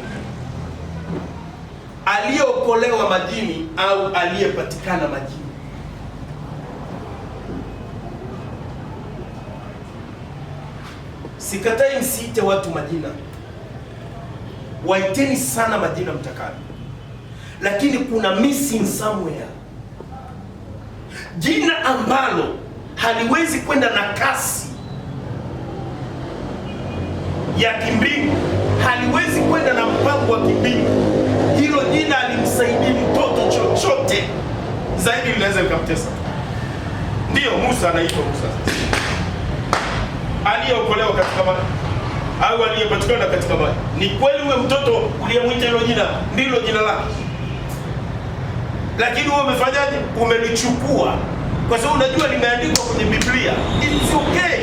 aliyeokolewa majini au aliyepatikana majini. Sikatai msiite watu majina, waiteni sana majina mtakalo, lakini kuna missing somewhere. Jina ambalo haliwezi kwenda na kasi ya kimbingu, haliwezi kwenda na mpango wa kimbingu, hilo jina alimsaidii mtoto chochote zaidi, linaweza likamtesa. Ndiyo Musa anaitwa Musa, aliyeokolewa katika maji au aliyepatikana katika maji. Ni kweli huyo mtoto uliyemwita hilo jina ndilo jina lake, lakini wewe umefanyaje? Umelichukua, kwa sababu unajua limeandikwa kwenye Biblia. It's okay.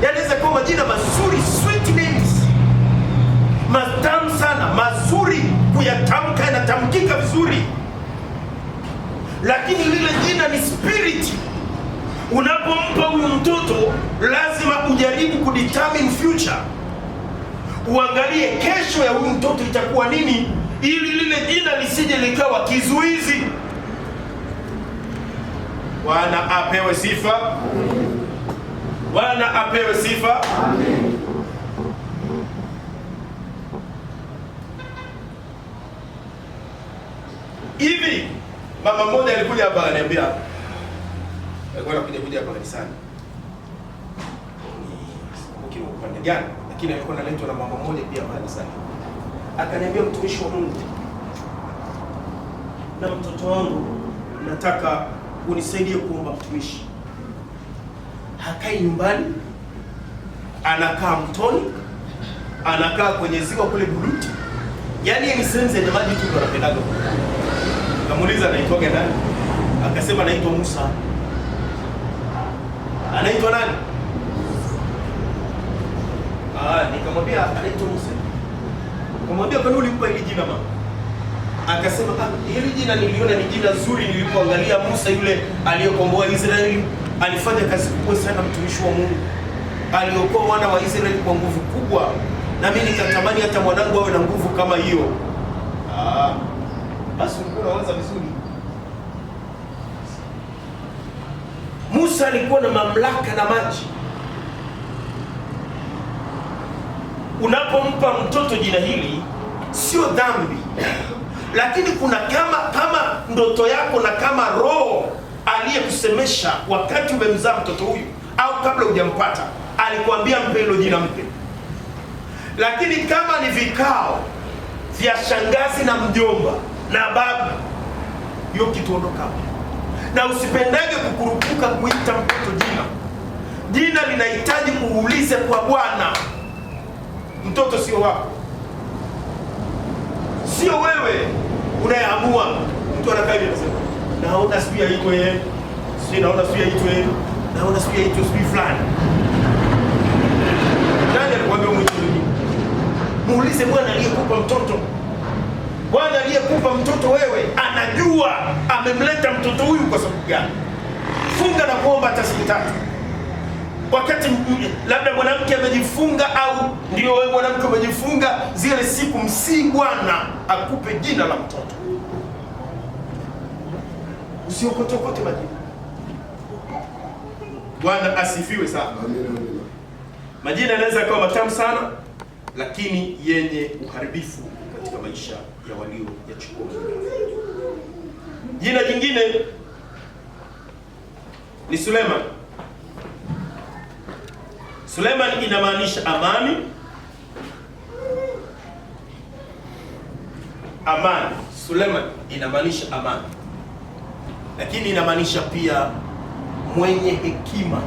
Yanaweza kuwa majina mazuri, sweet names, matamu sana, mazuri kuyatamka, yanatamkika vizuri, lakini lile jina ni spirit. Unapompa huyu mtoto, lazima ujaribu kudetermine future, uangalie kesho ya huyu mtoto itakuwa nini, ili lile jina lisije likawa kizuizi. Bwana apewe sifa. Bwana apewe sifa. Amen. Hivi mama mmoja alikuja hapa ananiambia, alikuwa anakuja hapa kanisani. Ni upande gani? Lakini alikuwa analetwa na mama mmoja pia kanisani. Akaniambia, mtumishi wa Mungu, na mtoto wangu nataka unisaidie kuomba mtumishi. Hakai nyumbani, anakaa mtoni, anakaa kwenye ziwa kule Buluti. Yaani ni sehemu zenye maji tu wanapendaga. Kamuuliza anaitwaga nani? Akasema anaitwa Musa. Anaitwa nani? Nikamwambia anaitwa Musa. Nikamwambia kwa nini ulimpa hili jina mama? Akasema hili jina niliona ni jina zuri nilipoangalia Musa yule aliyekomboa Israeli. Alifanya kazi kubwa sana, mtumishi wa Mungu. Aliokoa wana wa Israeli kwa nguvu kubwa. Na mimi nikatamani hata mwanangu awe na nguvu kama hiyo. Basi ulikuwa unaanza vizuri. Musa alikuwa na mamlaka na maji. Unapompa mtoto jina hili sio dhambi. Lakini kuna kama ndoto yako na kama roho aliyekusemesha wakati umemzaa mtoto huyu au kabla hujampata alikwambia mpe hilo jina, mpe. Lakini kama ni vikao vya shangazi na mjomba na babu, hiyo kitu ondoka. Na usipendage kukurupuka kuita mtoto jina. Jina linahitaji uulize kwa Bwana. Mtoto sio wako, sio wewe unayeamua. Mtu anakaa hivi anasema, naona sijui aitwe yeye, naona sijui aitwe yeye, naona sijui aitwe sijui fulani. Nani alikwambia umwite yeye? Muulize Bwana aliyekupa mtoto. Bwana aliyekupa mtoto wewe anajua amemleta mtoto huyu kwa sababu gani. Funga na kuomba hata siku 3. Wakati labda mwanamke amejifunga au ndio wewe mwanamke umejifunga, zile siku msi Bwana akupe jina la mtoto. Usiokotokote majina. Bwana asifiwe sana. Majina yanaweza kuwa matamu sana, lakini yenye uharibifu katika maisha ya walio yachukua. Jina jingine ni Suleiman. Suleiman inamaanisha amani. Amani. Suleiman inamaanisha amani. Lakini inamaanisha pia mwenye hekima.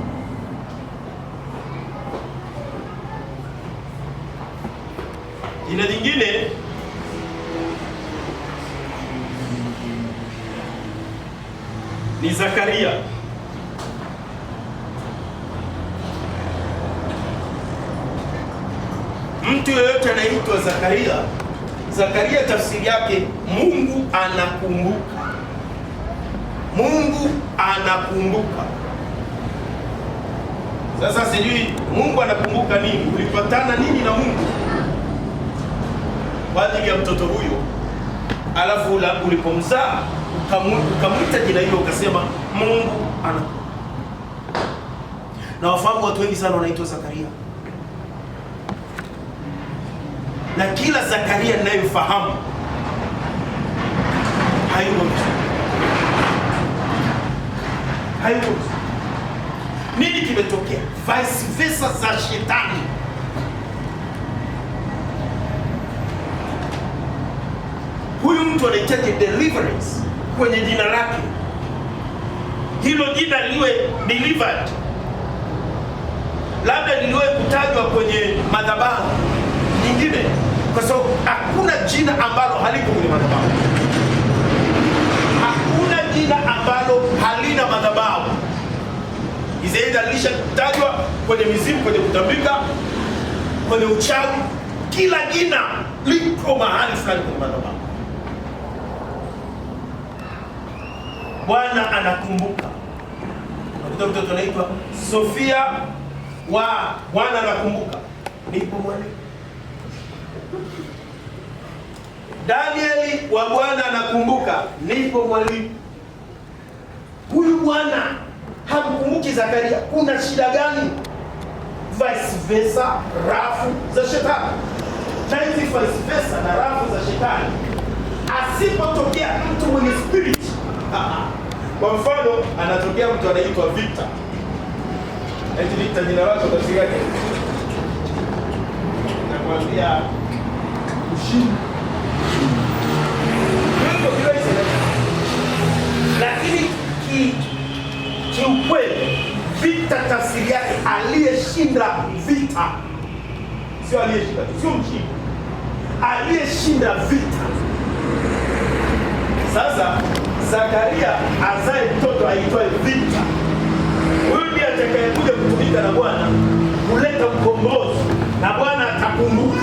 Jina jingine ni Zakaria. Mtu yeyote anaitwa Zakaria, Zakaria tafsiri yake Mungu anakumbuka. Mungu anakumbuka. Sasa sijui Mungu anakumbuka nini? Ulipatana nini na Mungu kwa ajili ya mtoto huyo? Alafu ulipomzaa ukamwita jina hilo ukasema Mungu anakumbuka. Na wafahamu watu wengi sana wanaitwa Zakaria. Na kila Zakaria ninayofahamu hayuko nini kimetokea? Vice versa za shetani. Huyu mtu anahitaji deliverance kwenye jina lake. Hilo jina liwe delivered. Labda liliwe kutajwa kwenye madhabahu nyingine, kwa sababu hakuna jina ambalo haliko kwenye madhabahu. Hakuna jina ambalo halina madhabahu. Izaida lishatajwa kwenye mizimu, kwenye kutambika, kwenye uchawi. Kila jina liko mahali fulani kwenye madhabahu. Bwana anakumbuka. Mtoto anaitwa Sofia wa Bwana anakumbuka. Nipo mwalimu. Danieli wa Bwana anakumbuka. Nipo mwalimu. Huyu Bwana hamkumbuki Zakaria. Kuna shida gani? Vice versa, rafu za shetani. Na hizi vice versa na rafu za shetani, asipotokea mtu mwenye spirit. Kwa mfano, anatokea mtu anaitwa Victor. Eti Victor jina lake tafsiri yake nakwambia ushindi. Lakini vita, sio aliyeshinda, sio mshindi, aliyeshinda vita. Sasa Zakaria azae mtoto aitwaye Vita. Huyu ndiye atakayekuja kutumika na Bwana kuleta ukombozi, na Bwana atakumbuka.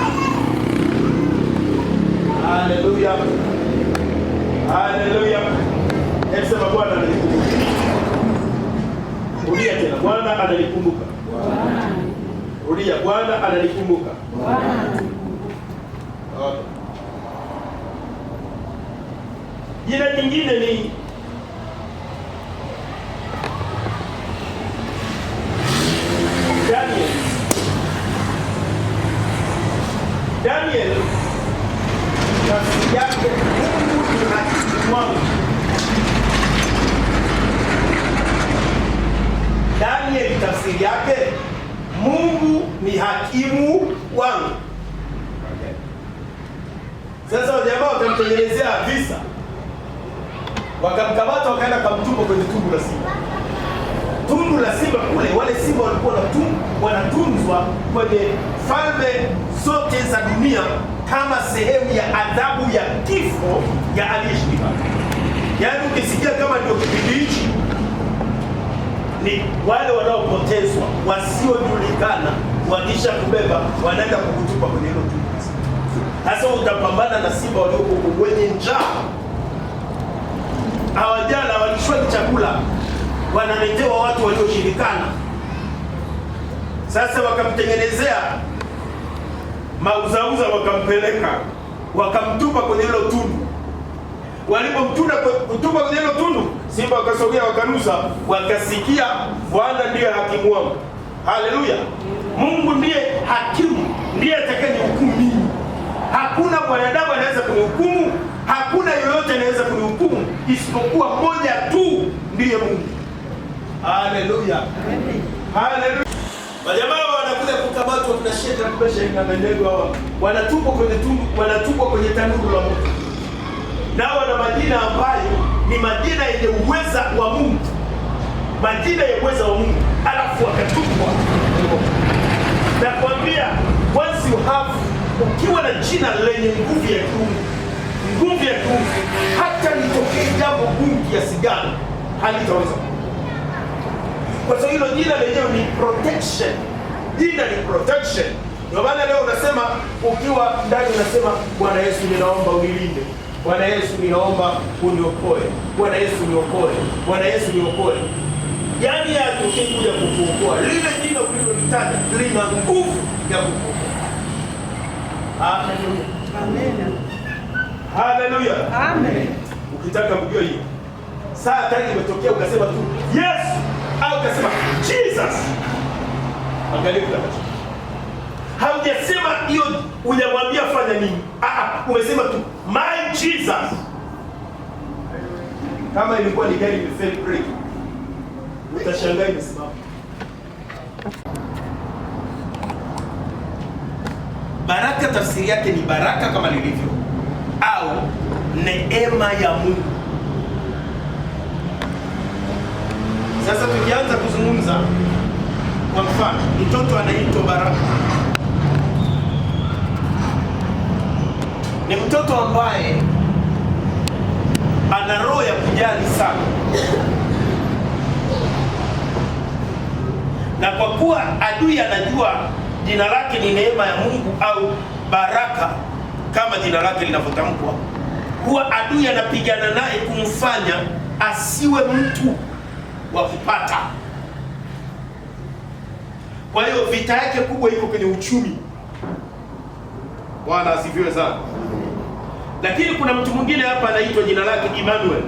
Haleluya, haleluya. Sema Bwana ananikumbuka. Rudia tena, Bwana ananikumbuka. Rudia, Bwana ananikumbuka. Okay. Jina lingine ni Daniel. Daniel tafsiri yake Mungu ni hakimu wangu. Daniel tafsiri yake Mungu ni hakimu wangu. Okay. Sasa wajamaa wakamtengenezea visa, wakamkamata wakaenda kumtupa kwenye tundu la simba. Tundu la simba kule, wale simba walikuwa wanatunzwa kwenye falme zote za dunia kama sehemu ya adhabu ya kifo ya aliyeshirika. Yaani ukisikia kama ndio kipindi hichi, ni wale wanaopotezwa wasiojulikana, wakisha kubeba wanaenda kukutupa kwenye hilo tundu. Sasa utapambana na simba walioko wenye njaa, hawajala, walishwa chakula, wanaletewa watu walioshirikana. Sasa wakamtengenezea mauzauza, wakampeleka, wakamtupa kwenye hilo tundu. Walipomtupa kwenye hilo tundu, simba wakasogea, wakanusa, wakasikia Bwana ndiye hakimu wangu. Haleluya! Mungu ndiye hakimu, ndiye atakayenihukumu mimi. Hakuna mwanadamu anaweza kunihukumu, hakuna yoyote anaweza kunihukumu isipokuwa mmoja tu, ndiye Mungu. Haleluya, haleluya. Majamaa wanakuja kukamatwa, kuna Shadraka, Meshaki na Abednego, hawa wanatupwa kwenye tundu, wanatupwa kwenye tanuru la moto. Nao wana majina ambayo ni majina yenye uweza wa Mungu, majina ya uweza wa Mungu, alafu wakatupwa. Nakwambia, once you have, ukiwa na jina lenye nguvu ya kiungu, nguvu ya kiungu, hata litokee jambo gumu kiasi gani halitaweza. Kwa sababu hilo jina lenyewe ni protection. Jina ni protection. Ndio maana leo unasema, ukiwa ndani unasema, Bwana Yesu ninaomba unilinde. Bwana Yesu ninaomba uniokoe. Bwana Yesu niokoe. Bwana Yesu niokoe. Yaani yake ukikuja kukuokoa, lile jina ulilolitaja lina nguvu ya kukuokoa. Haleluya. Amen. Haleluya. Amen. Ukitaka kujua hiyo, saa tayari imetokea, ukasema tu Yes au ukasema Jesus. Angalia kutakacho. Haujasema hiyo, hujamwambia fanya nini. Umesema tu my Jesus. Kama ilikuwa ni gari imefeli brake, utashangaa imesimama. Baraka tafsiri yake ni baraka kama lilivyo, au neema ya Mungu. Sasa tukianza kuzungumza, kwa mfano, mtoto anaitwa Baraka. Ni mtoto ambaye ana roho ya kujali sana, na kwa kuwa adui anajua jina lake ni neema ya Mungu au baraka kama jina lake linavyotamkwa, huwa adui anapigana naye kumfanya asiwe mtu wa kupata. Kwa hiyo vita yake kubwa iko kwenye uchumi. Bwana asifiwe sana. Lakini kuna mtu mwingine hapa anaitwa jina lake Emmanuel.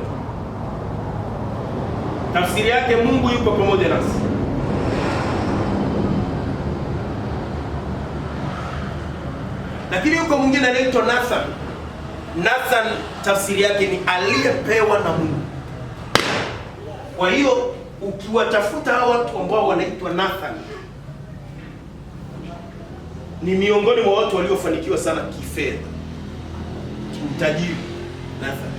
Tafsiri yake Mungu yuko pamoja nasi. Lakini yuko mwingine anaitwa Nathan. Nathan tafsiri yake ni aliyepewa na Mungu. Kwa hiyo ukiwatafuta hawa watu ambao wanaitwa Nathan, ni miongoni mwa watu waliofanikiwa sana kifedha, utajiri. Nathan,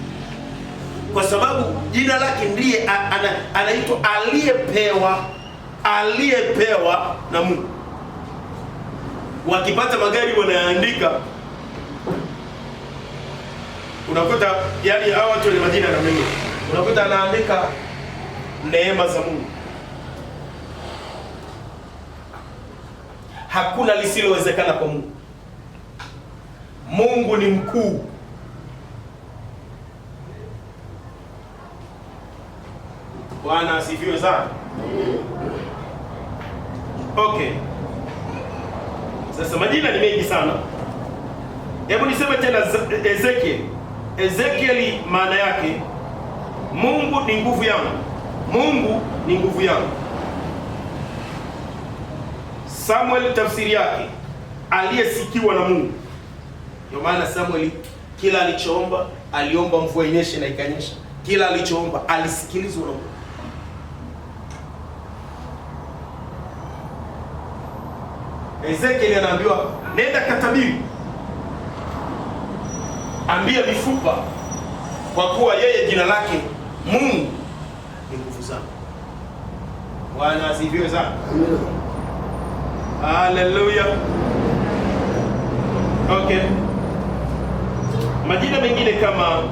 kwa sababu jina lake ndiye anaitwa aliyepewa na Mungu. wakipata magari wanaandika. Unakuta yani hao watu wenye majina na mimi, unakuta anaandika neema za Mungu. Hakuna lisilowezekana kwa Mungu. Mungu ni mkuu. Bwana asifiwe sana. Okay. Sasa majina ni mengi sana. Hebu niseme tena Ezekiel. Ezekiel maana yake Mungu ni nguvu yangu. Mungu ni nguvu yangu. Samuel tafsiri yake aliyesikiwa na Mungu. Ndio maana Samuel kila alichoomba, aliomba mvua inyeshe na ikanyesha. Kila alichoomba alisikilizwa na Mungu. Ezekiel anaambiwa nenda katabiri, ambia mifupa, kwa kuwa yeye jina lake Mungu ni nguvu zangu. Bwana asifiwe sana. Haleluya. Okay. Majina mengine kama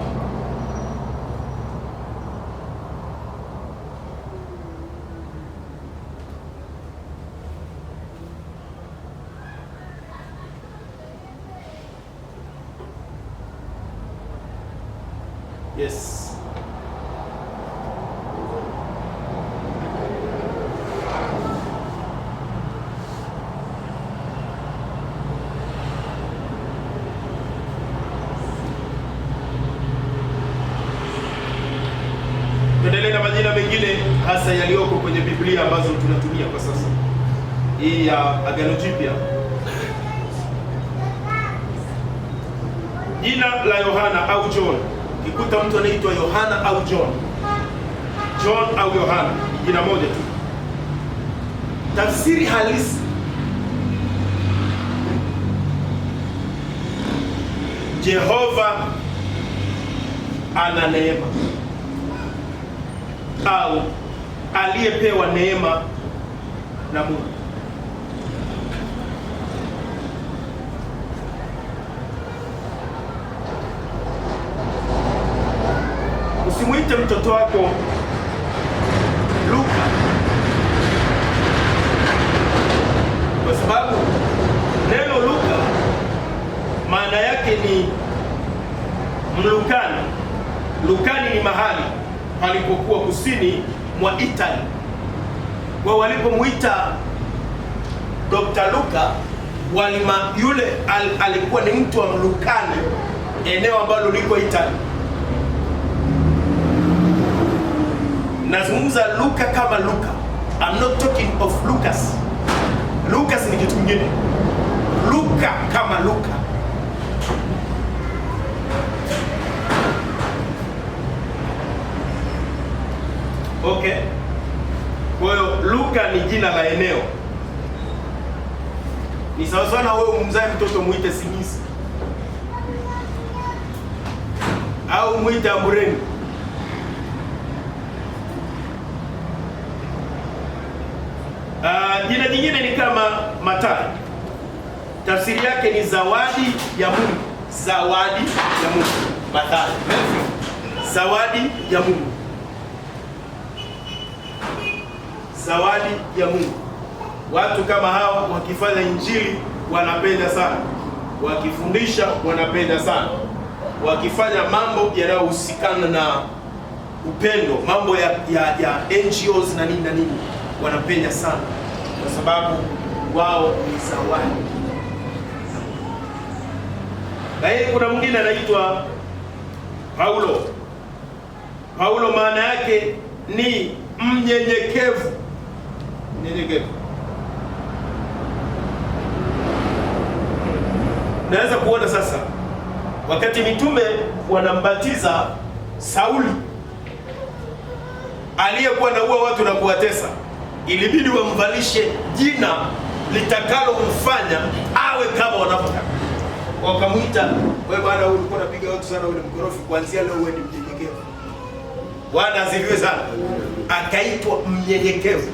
yes. Tuendelee na majina mengine hasa yaliyoko kwenye Biblia ambazo tunatumia kwa sasa. Hii ya Agano Jipya. Jina la Yohana au John. Ukikuta mtu anaitwa Yohana au John, John au Yohana, jina moja tu. Tafsiri halisi, Jehova ana neema, au aliyepewa neema na Mungu. Usimuite mtoto wako Luka, kwa sababu neno Luka maana yake ni Mlukani. Lukani ni mahali palipokuwa kusini mwa Italy. Kwa walipomuita Dr. Luka, yule alikuwa ni mtu wa Mlukani, eneo ambalo liko Italy. Nazungumza Luka kama Luka. I'm not talking of Lucas. Lucas ni kitu kingine. Luka kama Luka. Okay. Kwa hiyo Luka ni jina la eneo. Ni sawa sawa na wewe umzae mtoto muite Simisi au muite Amureni. Jina jingine ni kama Mathayo. Tafsiri yake ni zawadi ya Mungu. Zawadi ya Mungu. Mathayo. Zawadi ya Mungu. Zawadi ya Mungu. Watu kama hawa wakifanya injili wanapenda sana. Wakifundisha wanapenda sana. Wakifanya mambo yanayohusikana na upendo, mambo ya NGOs na nini na nini, wanapenda sana, kwa sababu wao ni zawadi. Na yeye kuna mwingine anaitwa Paulo. Paulo maana yake ni mnyenyekevu. Mnyenyekevu. Naweza kuona sasa wakati mitume wanambatiza Sauli aliyekuwa anaua watu na kuwatesa, ilibidi wamvalishe jina litakalomfanya awe kama wanavyotaka. Wakamuita, wewe bwana, ulikuwa unapiga watu sana, wewe ni mkorofi, kuanzia leo wewe ni mnyenyekevu. Bwana asifiwe sana. Akaitwa mnyenyekevu.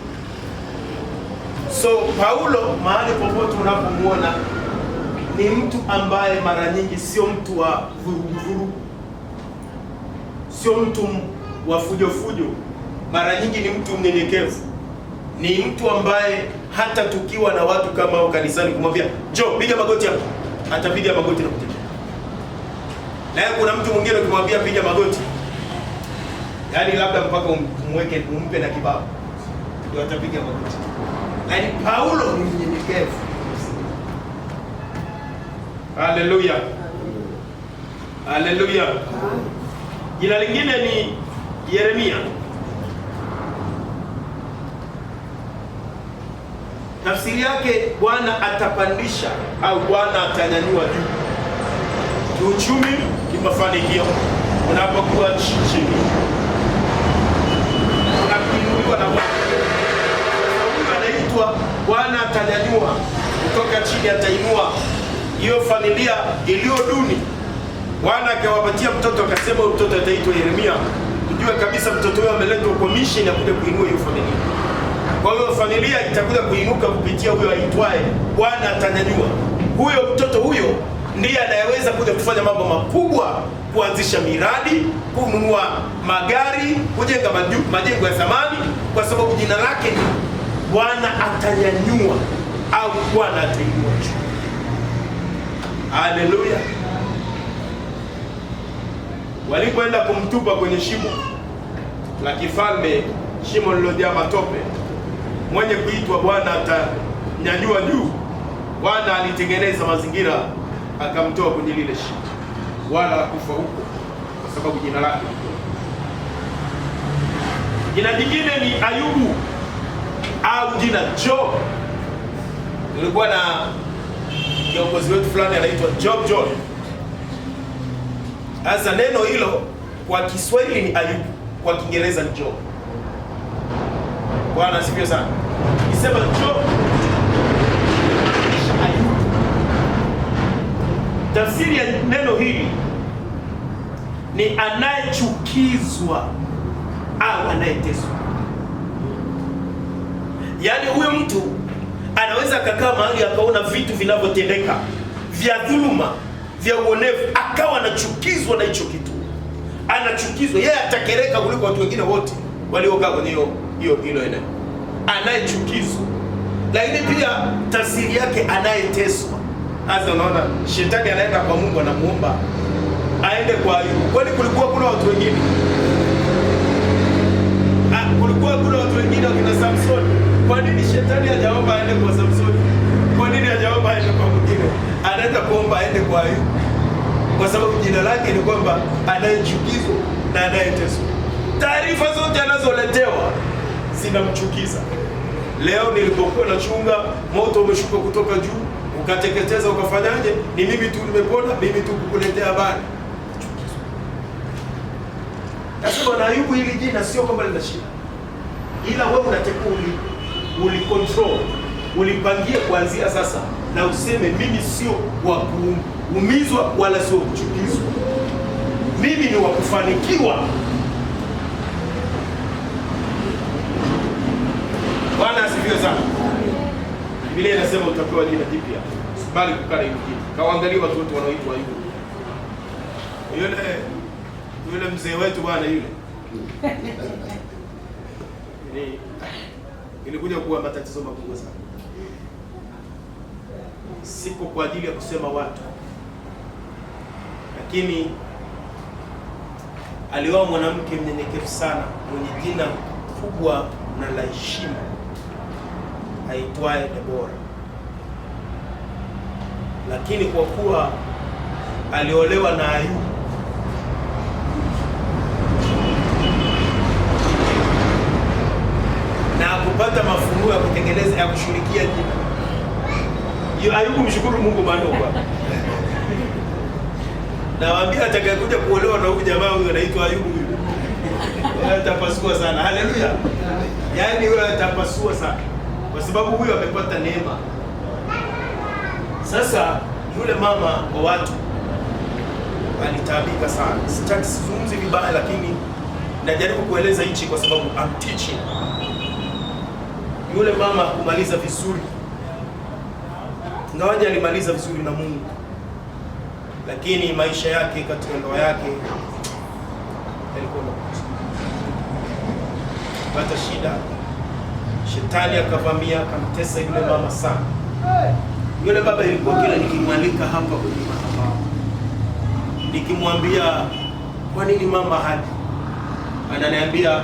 So Paulo mahali popote unapomuona ni mtu ambaye mara nyingi sio mtu wa vurugu, sio mtu wa fujo. Mara nyingi ni mtu mnyenyekevu, ni mtu ambaye hata tukiwa na watu kama hao kanisani kumwambia njoo piga magoti hapo, atapiga magoti na kutembea. Na kuna mtu mwingine ukimwambia piga magoti, yaani labda mpaka umpe na kibao ndio atapiga magoti. Yaani Paulo ni mnyenyekevu. Haleluya. Haleluya. Jina lingine ni Yeremia. Tafsiri yake Bwana atapandisha au Bwana atanyanyua juu. Kiuchumi, kimafanikio, unapokuwa chini, unakuinuliwa na Bwana. Huyu anaitwa Bwana atanyanyua kutoka chini, atainua hiyo familia iliyo duni. Bwana akawapatia mtoto, akasema mtoto ataitwa Yeremia. Ujue kabisa mtoto huyo ameletwa kwa mission ya kuja kuinua hiyo familia. Kwa hiyo familia itakuja kuinuka kupitia huyo aitwaye Bwana atanyanyua. Huyo mtoto huyo ndiye anayeweza kuja kufanya mambo makubwa, kuanzisha miradi, kununua magari, kujenga majengo ya zamani, kwa sababu jina lake ni Bwana atanyanyua au Bwana atainua juu. Haleluya. Walipoenda kumtupa kwenye shimo la kifalme, shimo lililojaa matope, mwenye kuitwa Bwana atanyanyua juu, Bwana alitengeneza mazingira akamtoa kwenye lile shimo, wala hakufa huko kwa sababu jina lake. Jina jingine ni Ayubu au jina Job. Nilikuwa na kiongozi wetu fulani anaitwa Job John. Sasa neno hilo kwa Kiswahili ni Ayubu, kwa Kiingereza ni Job. Bwana asifiwe sana. Nisema Job, Ayubu. Tafsiri ya neno hili ni anayechukizwa au anayeteswa. Yaani huyo mtu anaweza akakaa mahali akaona vitu vinavyotendeka vya dhuluma, vya uonevu, akawa anachukizwa na hicho kitu. Anachukizwa, yeye atakereka kuliko watu wengine wote waliokaa kwenye hilo eneo. Anayechukizwa. Lakini pia tafsiri yake anayeteswa. Sasa unaona shetani anaenda kwa Mungu, anamuomba aende kwa Ayubu. Kwani kulikuwa kuna watu wengine? Kulikuwa kuna watu wengine wakina Samson. Kwa nini shetani hajaomba aende kwa Samson? Kwa nini hajaomba aende kwa mwingine? Anaenda kuomba aende kwa Ayubu. Kwa sababu jina lake ni kwamba anayechukizwa na anayeteswa. Taarifa zote anazoletewa zinamchukiza. Leo nilipokuwa nachunga, moto umeshuka kutoka juu, ukateketeza, ukafanyaje? Ni mimi tu nimepona, mimi tu kukuletea habari. Nasema na Ayubu hili jina sio kwamba lina shida, ila wewe unatakiwa ulicontrol, ulipangie kuanzia sasa, na useme mimi sio wa kuumizwa wala sio kuchukizwa, mimi ni wa kufanikiwa. Bwana asifiwe sana. Biblia inasema utapewa jina jipya, bali kukana hilo jina. Kawaangalia watu wote wanaoitwa Ayubu. Yule mzee wetu bwana yule. Ilikuja kuwa matatizo makubwa sana. Siko kwa ajili ya kusema watu, lakini alioa mwanamke mnyenyekevu sana, mwenye jina kubwa na la heshima, aitwaye Debora. Lakini kwa kuwa aliolewa na Ayubu, na kupata mafunuo ya kutengeneza ya kushirikia jina, Ayubu mshukuru Mungu bado kwa. Nawaambia atakayekuja kuolewa na huyu jamaa huyu anaitwa Ayubu huyu, atapasua sana. Haleluya. Yaani huyo atapasua sana, kwa sababu huyo amepata neema. Sasa yule mama wa watu alitaabika sana. Sitaki sizungumze vibaya, lakini najaribu kueleza hichi kwa sababu I'm teaching. Yule mama kumaliza vizuri, Ingawaje alimaliza vizuri na Mungu, lakini maisha yake katika ndoa yake yalikuwa pata shida. Shetani akavamia akamtesa yule mama sana. Yule baba ilikuwa kila nikimwalika hapa kwenye madhabahu, nikimwambia kwa nini mama hadi, ananiambia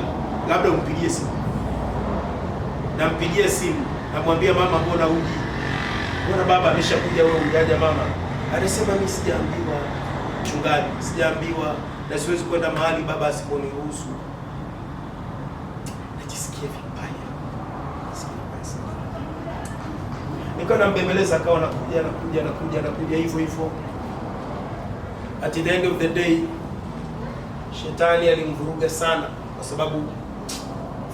labda umpigie simu. Nampigia simu, namwambia mama, mbona huji? Mbona baba ameshakuja, wewe hujaja mama? Anasema mimi sijaambiwa mchungaji, sijaambiwa na siwezi kwenda mahali baba asiponiruhusu. Najisikia vibaya. Nikawa nambembeleza, akawa nakuja hivyo hivyo. At the end of the day, shetani alimvuruga sana, kwa sababu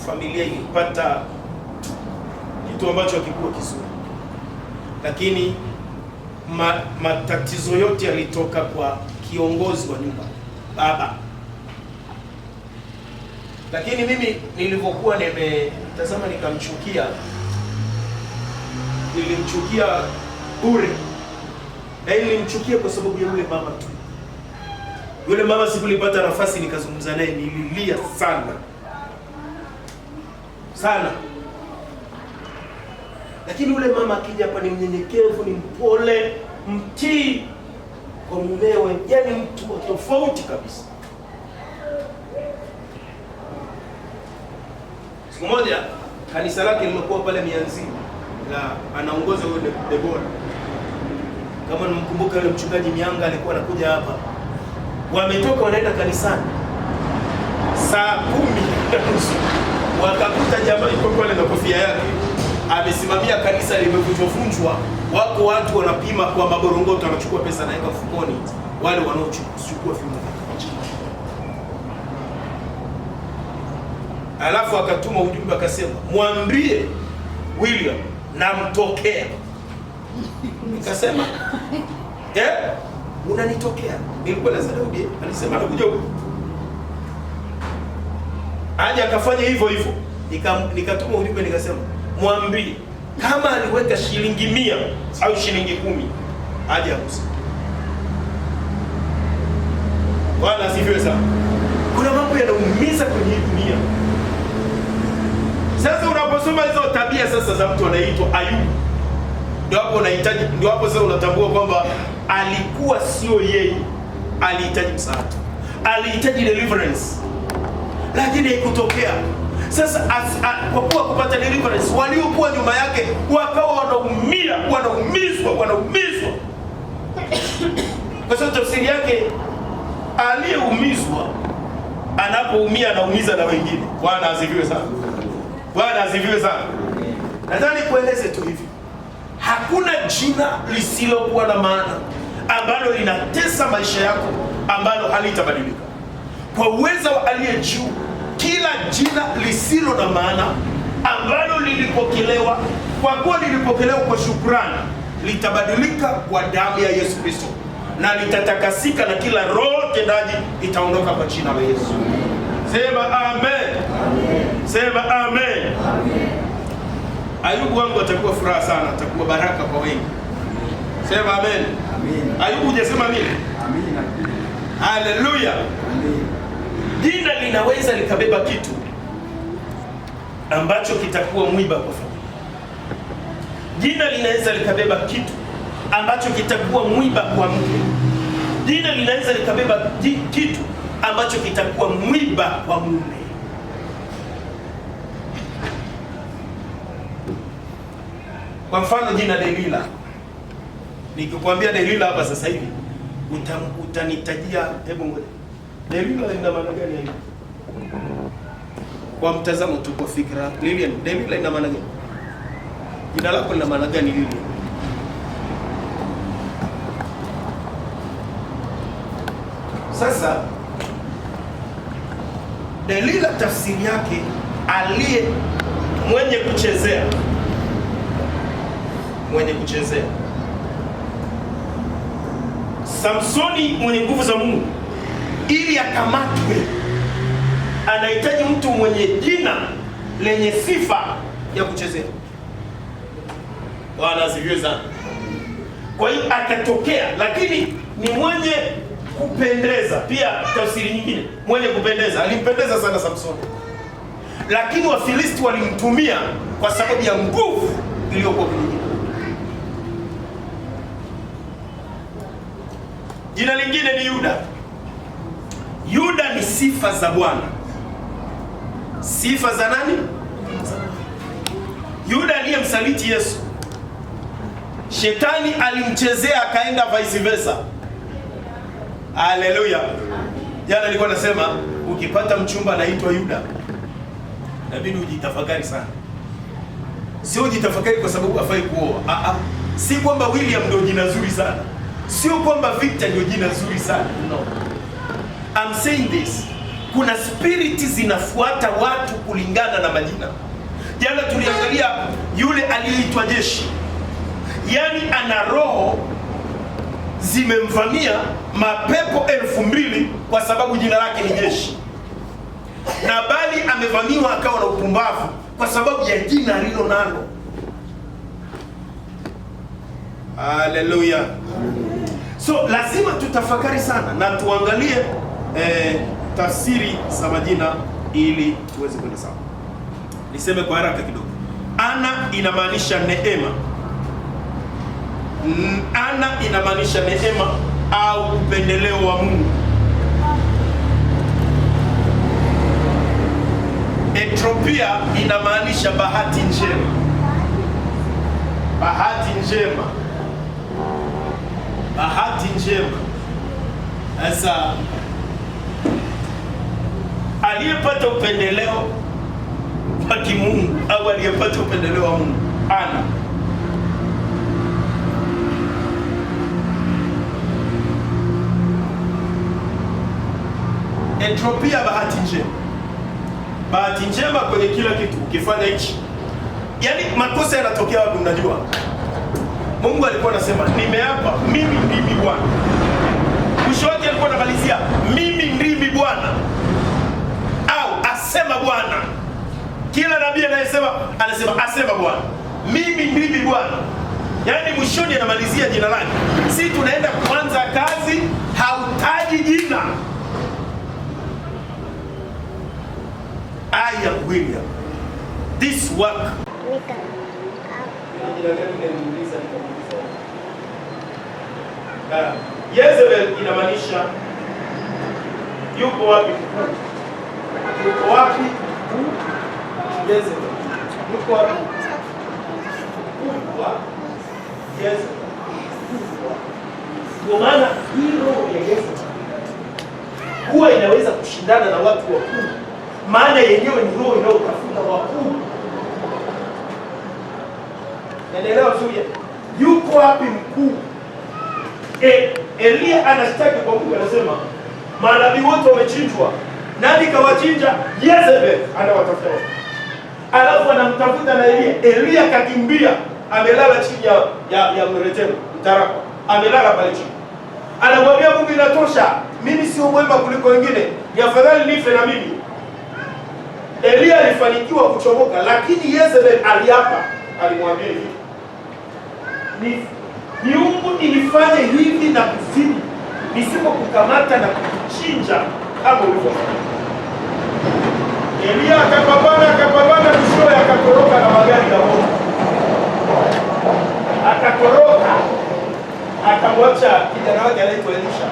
familia ilipata kitu ambacho hakikuwa kizuri. Lakini matatizo yote yalitoka kwa kiongozi wa nyumba, baba. Lakini mimi nilivyokuwa nimetazama nikamchukia, nilimchukia bure. Na nilimchukia kwa sababu ya yule mama tu. Yule mama sikulipata nafasi nikazungumza naye, nililia sana sana. Lakini yule mama akija hapa ni mnyenyekevu, ni mpole, mtii kwa mumewe, yani mtu wa tofauti kabisa. Siku moja kanisa lake limekuwa pale Mianzini, na anaongoza yule Debora. Kama nimkumbuka yule mchungaji Mianga alikuwa anakuja hapa. Wametoka wanaenda kanisani saa 10:30, wakakuta jamaa yuko pale na kofia yake amesimamia kanisa limevunjwa. Wako watu wanapima kwa maborongoto, wanachukua pesa naeka mfukoni, wale wanaochukua fimbo. Alafu akatuma ujumbe akasema, mwambie William namtokea. Nikasema unanitokea? Nilikuwa na Daudi alisema anakuja huko. Aje akafanya hivyo hivyo. Nikatuma ujumbe nikasema, mwambie kama aliweka shilingi 100 au shilingi 10 aje harusi. Bwana asifiwe sana. Kuna mambo yanaumiza kwenye dunia. Sasa unaposoma hizo tabia sasa za mtu anaitwa Ayubu, ndio hapo sasa unatambua kwamba alikuwa sio yeye, alihitaji msaada, alihitaji deliverance, lakini haikutokea. Sasa kwa kuwa kupata deliverance, waliokuwa nyuma yake wakawa wanaumizwa. Kwa sababu tafsiri yake, aliyeumizwa anapoumia anaumiza na wengine. Bwana asifiwe sana. Bwana asifiwe sana. Nadhani kueleze tu hivi, hakuna jina lisilokuwa na maana ambalo linatesa maisha yako ambalo halitabadilika. Kwa uwezo wa aliye juu, kila jina lisilo na maana ambalo lilipokelewa, kwa kuwa lilipokelewa kwa shukrani, litabadilika kwa damu ya Yesu Kristo na litatakasika, na kila roho tendaji itaondoka kwa jina la Yesu. Sema amen. Sema amen. Ayubu wangu atakuwa furaha sana, atakuwa baraka kwa wengi. Sema amen. Ayubu hujasema nini? Amina. Haleluya. Jina linaweza likabeba kitu ambacho kitakuwa mwiba kwa familia. Jina linaweza likabeba kitu ambacho kitakuwa mwiba kwa mke. Jina linaweza likabeba kitu ambacho kitakuwa mwiba kwa mume. Kwa mfano jina Delila. Nikikwambia Delila hapa sasa hivi utanitajia, hebu ngoja. Delila ina maana gani hiyo? Kwa mtazamo tu, kwa fikra. Delila ina maana gani? Jina lako lina maana gani Lilian? Sasa Delila tafsiri yake aliye mwenye kuchezea. Mwenye kuchezea. Samsoni mwenye nguvu za Mungu, ili akamatwe anahitaji mtu mwenye jina lenye sifa ya kuchezea. Bwana asifiwe sana. Kwa hiyo akatokea, lakini ni mwenye kupendeza. Pia tafsiri nyingine, mwenye kupendeza. Alimpendeza sana Samsoni, lakini Wafilisti walimtumia kwa sababu ya nguvu iliyokuwa kwenye jina. Jina lingine ni Yuda. Yuda ni sifa za Bwana. Sifa za nani? Yuda aliyemsaliti Yesu. Shetani alimchezea akaenda vice versa. Haleluya. Jana nilikuwa nasema ukipata mchumba anaitwa Yuda, inabidi ujitafakari sana. Sio ujitafakari kwa sababu afai kuoa. Si kwamba William ndio jina zuri sana. Sio kwamba Victor ndio jina zuri sana. No. I'm saying this. Kuna spiriti zinafuata watu kulingana na majina. Jana tuliangalia yule aliyeitwa Jeshi. Yaani ana roho zimemvamia mapepo 2000 kwa sababu jina lake ni Jeshi. Na bali amevamiwa akawa na upumbavu kwa sababu ya jina alilo nalo. Haleluya. So lazima tutafakari sana na tuangalie tafsiri za majina ili tuweze kwenda sawa. Niseme kwa haraka kidogo. Ana inamaanisha neema. Ana inamaanisha neema au upendeleo wa Mungu. Ethiopia inamaanisha bahati njema. Bahati njema. Bahati njema. Sasa aliyepata upendeleo wa kimungu au aliyepata upendeleo wa Mungu, Ana. Ethiopia bahati njema. Bahati njema kwenye kila kitu ukifanya hichi. Yaani makosa yanatokea wapi unajua? Mungu alikuwa anasema nimeapa mimi ndimi Bwana. Mwisho wake alikuwa anamalizia mimi ndimi Bwana. Au asema Bwana. Kila nabii anayesema anasema asema Bwana. Mimi ndimi Bwana. Yaani mwishoni anamalizia jina lake. Si tunaenda kuanza kazi hautaji jina. I am William. This work. Jezebel inamaanisha yuko wapi? Yuko wapi? Jezebel. Yuko wapi? Jezebel. Kwa maana hii roho ya Jezebel huwa inaweza kushindana na watu wakuu. Maana yenyewe ni roho inayotafuta wakuu. Naelewa vizuri. Yuko wapi mkuu? Elia anashtaki kwa Mungu, anasema manabii wote wamechinjwa. Nani kawachinja? Jezebel anawatafuta. Alafu anamtafuta na Elia. Elia kakimbia, amelala chini ya mretemu, mtaraka. Amelala pale chini. Anamwambia Mungu, inatosha. Mimi sio mwema kuliko wengine. Ni afadhali nife na mimi. Elia alifanikiwa kuchomoka, lakini Jezebel aliapa, alimwambia hivi. Miungu ilifanya hivi na kuzidi, nisipokukamata na kukuchinja kama ulivyofanya. Elia akapambana, mwishowe akatoroka na magari ya moto. Akatoroka, akamwacha kijana wake anaitwa Elisha.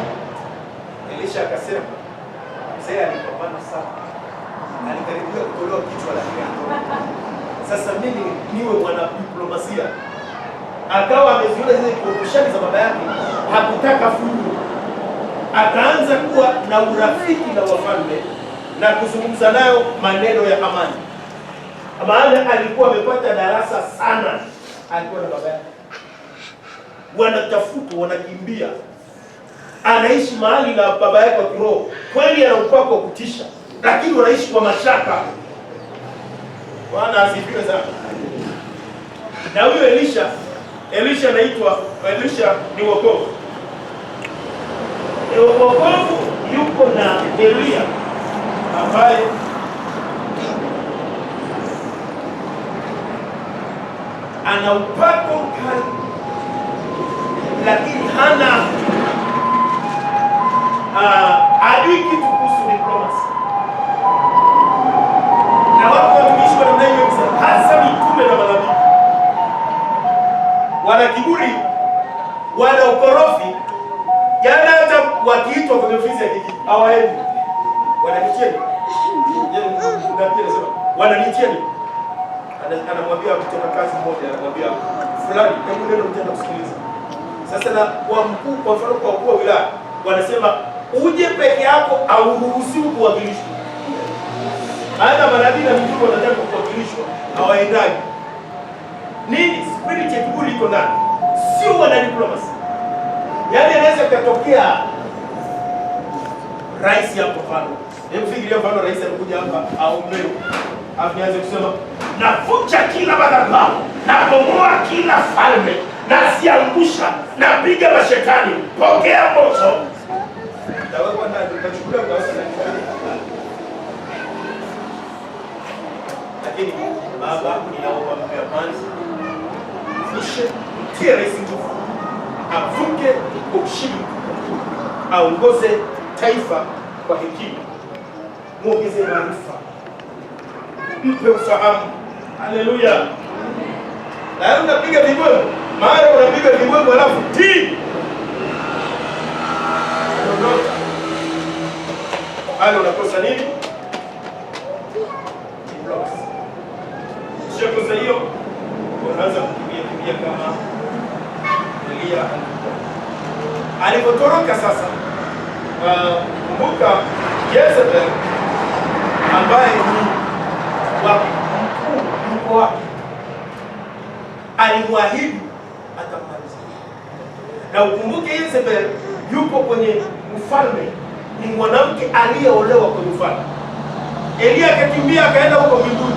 Elisha akasema, mzee alipambana sana. Alikaribia kutolewa kichwa la kiganja. Sasa mimi niwe mwana diplomasia. Akawa ameziona zile proposition za baba yake, hakutaka fujo. Akaanza kuwa na urafiki na wafalme na kuzungumza nayo maneno ya amani. Maana alikuwa amepata darasa sana, alikuwa na baba yake. Wanatafuta, wanakimbia. Anaishi mahali na baba yake wa kiroho. Kweli ana upako wa kutisha, lakini wanaishi kwa mashaka. Bwana asifiwe sana. Na huyo Elisha anaitwa Elisha ni wokovu. Wokovu yuko na Elia ambaye ana upako kali. lakini hana hajui kitu kuhusu diplomacy. Na watu watumishi wa namna hiyo hasa mitume na manabii wana kiburi, wana ukorofi, yaani hata wakiitwa kwenye ofisi ya kijiji hawaendi. Wananicheni. Wananicheni. Anamwambia mtendakazi mmoja, anamwambia fulani, hebu nenda mtenda kusikiliza. Sasa na kwa mkuu, kwa mfano kwa mkuu wa wilaya, wanasema uje peke yako au huruhusiwi kuwakilishwa. Hata manabii na mitume wanataka kuwakilishwa, hawaendaji. Nini? Spirit ya kiburi iko ndani. Sio wana diplomacy. Yaani anaweza kutokea rais hapo pale. Hebu fikiria mfano rais anakuja hapa au mbele. Afianze kusema navunja kila madhabahu, nabomoa kila falme, naziangusha, napiga mashetani, pokea moto. Tawekwa ndani, utachukulia ukaweka ndani. Lakini baba, ninaomba mpe amani. Mtie rais nguvu, avuke kwa ushindi, aongoze taifa kwa hekima, muongeze maarifa, mpe ufahamu. Haleluya! Na unapiga vibwembe, mara unapiga vibwembe alafu ti hali unakosa nini? Sio hiyo, unaanza kukimbia kama Elia alipotoroka. Sasa kumbuka Jezebel ambaye ni mkuu wake alimwahidi atamaliza. Na ukumbuke Jezebel yupo kwenye ufalme, ni mwanamke aliyeolewa kwenye ufalme. Elia akakimbia akaenda huko mbinguni.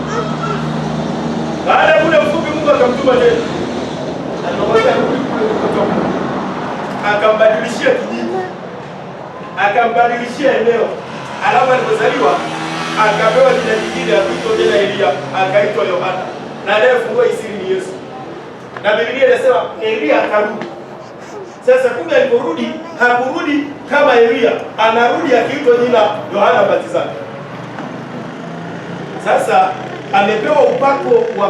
Baada ya muda mfupi Mungu akamtuma tena. Anamwambia rudi kule kutoka. Akambadilishia kijiji. Akambadilishia eneo. Alafu alipozaliwa akapewa jina jingine, akaitwa tena Elia, akaitwa Yohana. Na aliyefungua isiri ni Yesu. Na Biblia inasema Elia akarudi. Sasa kumbe aliporudi, hakurudi kama Elia, anarudi akiitwa jina Yohana Mbatizaji. Sasa amepewa upako wa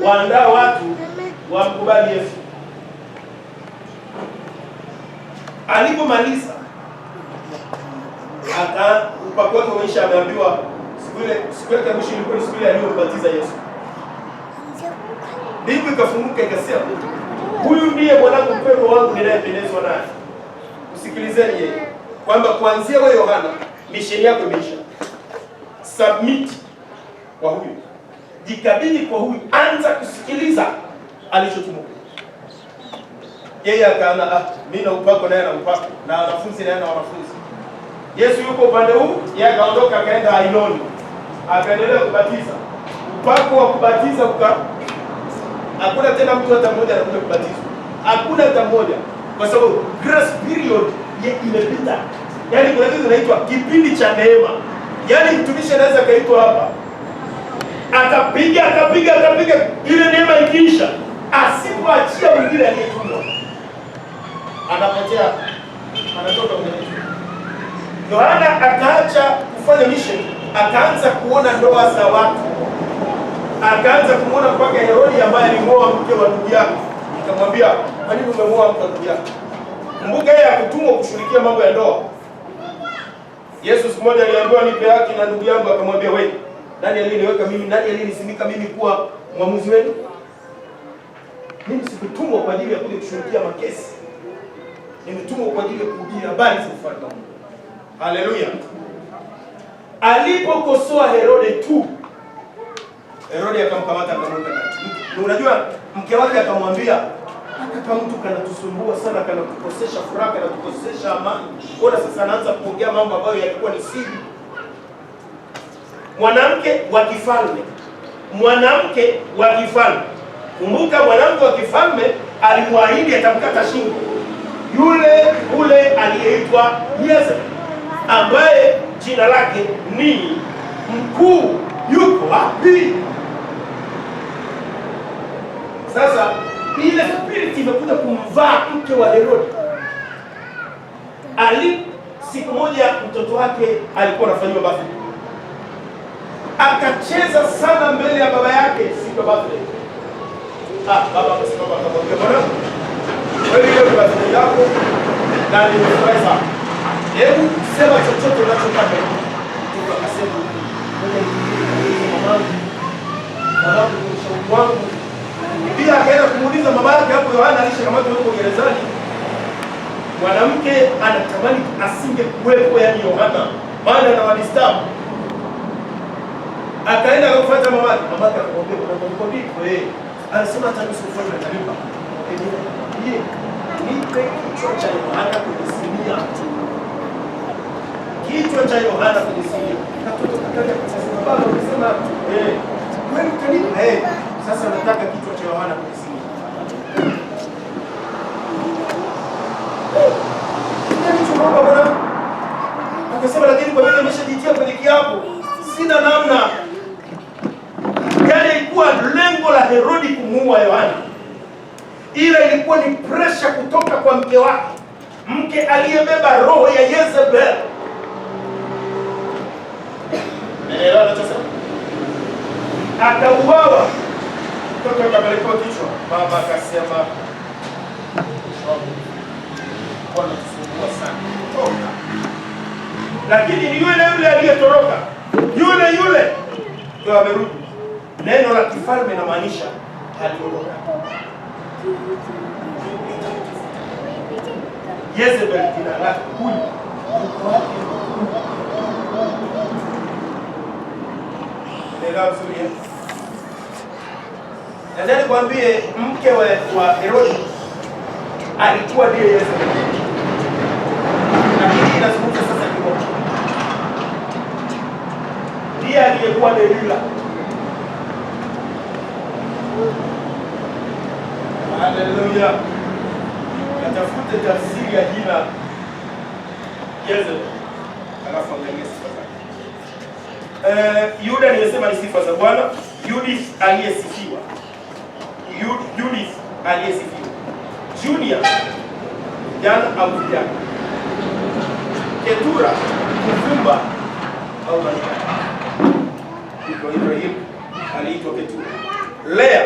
kuandaa watu wamkubali Yesu. Alipomaliza upako wake umeisha, ameambiwa siku yake mwisho ilikuwa ni siku ile aliyombatiza Yesu. Mbingu ikafunguka ikasema, huyu ndiye mwanangu mpendwa wangu ninayependezwa naye, usikilizeni yeye. Kwamba kuanzia wewe Yohana, misheni yako imeisha. Submit kwa huyu, jikabidhi kwa huyu, anza kusikiliza alichotumwa. Yeye akaana mimi na upako naye na upako, na wanafunzi naye na wanafunzi. Yesu yuko upande huu, yeye akaondoka akaenda Ainoni, akaendelea kubatiza. Upako wa kubatiza hakuna tena mtu hata mmoja anakuja kubatizwa, hakuna hata mmoja, kwa sababu grace period imepita. Yaani kuna kitu kinaitwa kipindi cha neema. Yaani mtumishi anaweza kaitwa hapa akapiga ile neema ikiisha, asipoachia mwingine aliyetumwa anapotea, anatoka kwenye. Yohana akaacha kufanya mission, akaanza kuona ndoa za watu, akaanza kumuona mpaka Herodi ambaye alimuoa mke wa ndugu yake. Nikamwambia, kwa nini umemuoa mke wa ndugu yake? Kumbuka yeye hakutumwa kushughulikia mambo ya ndoa. Yesu siku moja aliambiwa nipe haki na ndugu yangu, akamwambia wewe, nani aliyeniweka mimi, nani aliyenisimika mimi kuwa mwamuzi wenu? Mimi sikutumwa kwa ajili ya kuja kushughulikia makesi. Nimetumwa kwa ajili ya kuhubiri habari za ufalme wa Mungu. Haleluya. Alipokosoa Herode tu, Herode akamkamata akamweka ndani. Unajua mke wake akamwambia, kama mtu kanatusumbua sana, kanatukosesha furaha, kanatukosesha amani. Bora sasa anaanza kuongea mambo ambayo yalikuwa ni siri. Mwanamke wa kifalme, mwanamke wa kifalme. Kumbuka mwanamke wa kifalme alimwahidi atamkata shingo yule aliyeitwa Yezebel, ambaye jina lake ni mkuu. Yuko wapi? Sasa ile spirit imekuja kumvaa mke wa Herodi. Siku moja mtoto wake alikuwa anafanyiwa birthday, akacheza sana mbele ya baba yake siku ya birthday. Baba akasimama akamwambia, bwana, wewe leo ni birthday yako na nimefurahi sana, hebu sema chochote unachotaka. Mtoto akasema, mamangu ni mshauri wangu. Pia akaenda kumuuliza mama yake hapo, Yohana alishakamatwa huko gerezani. Mwanamke anatamani asingekuwepo, yani Yohana, maana na wadisturb. Akaenda akafuata mama yake. Mama yake akamwambia, "Unakumbuka vipi wewe?" Anasema, "Hata mimi sikufanya na talipa." Yeye nipe kichwa cha Yohana kwenye sinia. Kichwa cha Yohana kwenye sinia. Katoto kakaja akasema, "Baba, unasema kweli utanipa?" Sasa nataka kichwa cha Yohana kwenye sinia. Akasema, lakini kwa vile nimeshajitia kwenye kiapo, sina namna. Yaani ilikuwa lengo la Herodi kumuua Yohana, ila ilikuwa ni pressure kutoka kwa mke wake, mke aliyebeba roho ya Yezebel. Akauawa, mtoto akapelekwa kichwa. Baba akasema, wanatusumbua sana, toka. Lakini ni yule aliyetoroka, yule ndio amerudi. Neno la kifalme inamaanisha aliondoka. Yezebel jina lake huyu. Nadhani kwambie mke wa Herodi alikuwa ndiye Yezebel. Lakini inazungumza sasa kidogo. Ndiye aliyekuwa Delila. Haleluya. Katafute tafsiri ya jina Yezebel. Alafu angalia sifa zake. Yuda nimesema ni sifa za Bwana. Judith aliyesifiwa. Judith aliyesifiwa. Junior jana au vijana. Ketura kufumba au manikani. Ibrahim aliitwa Ketura. Lea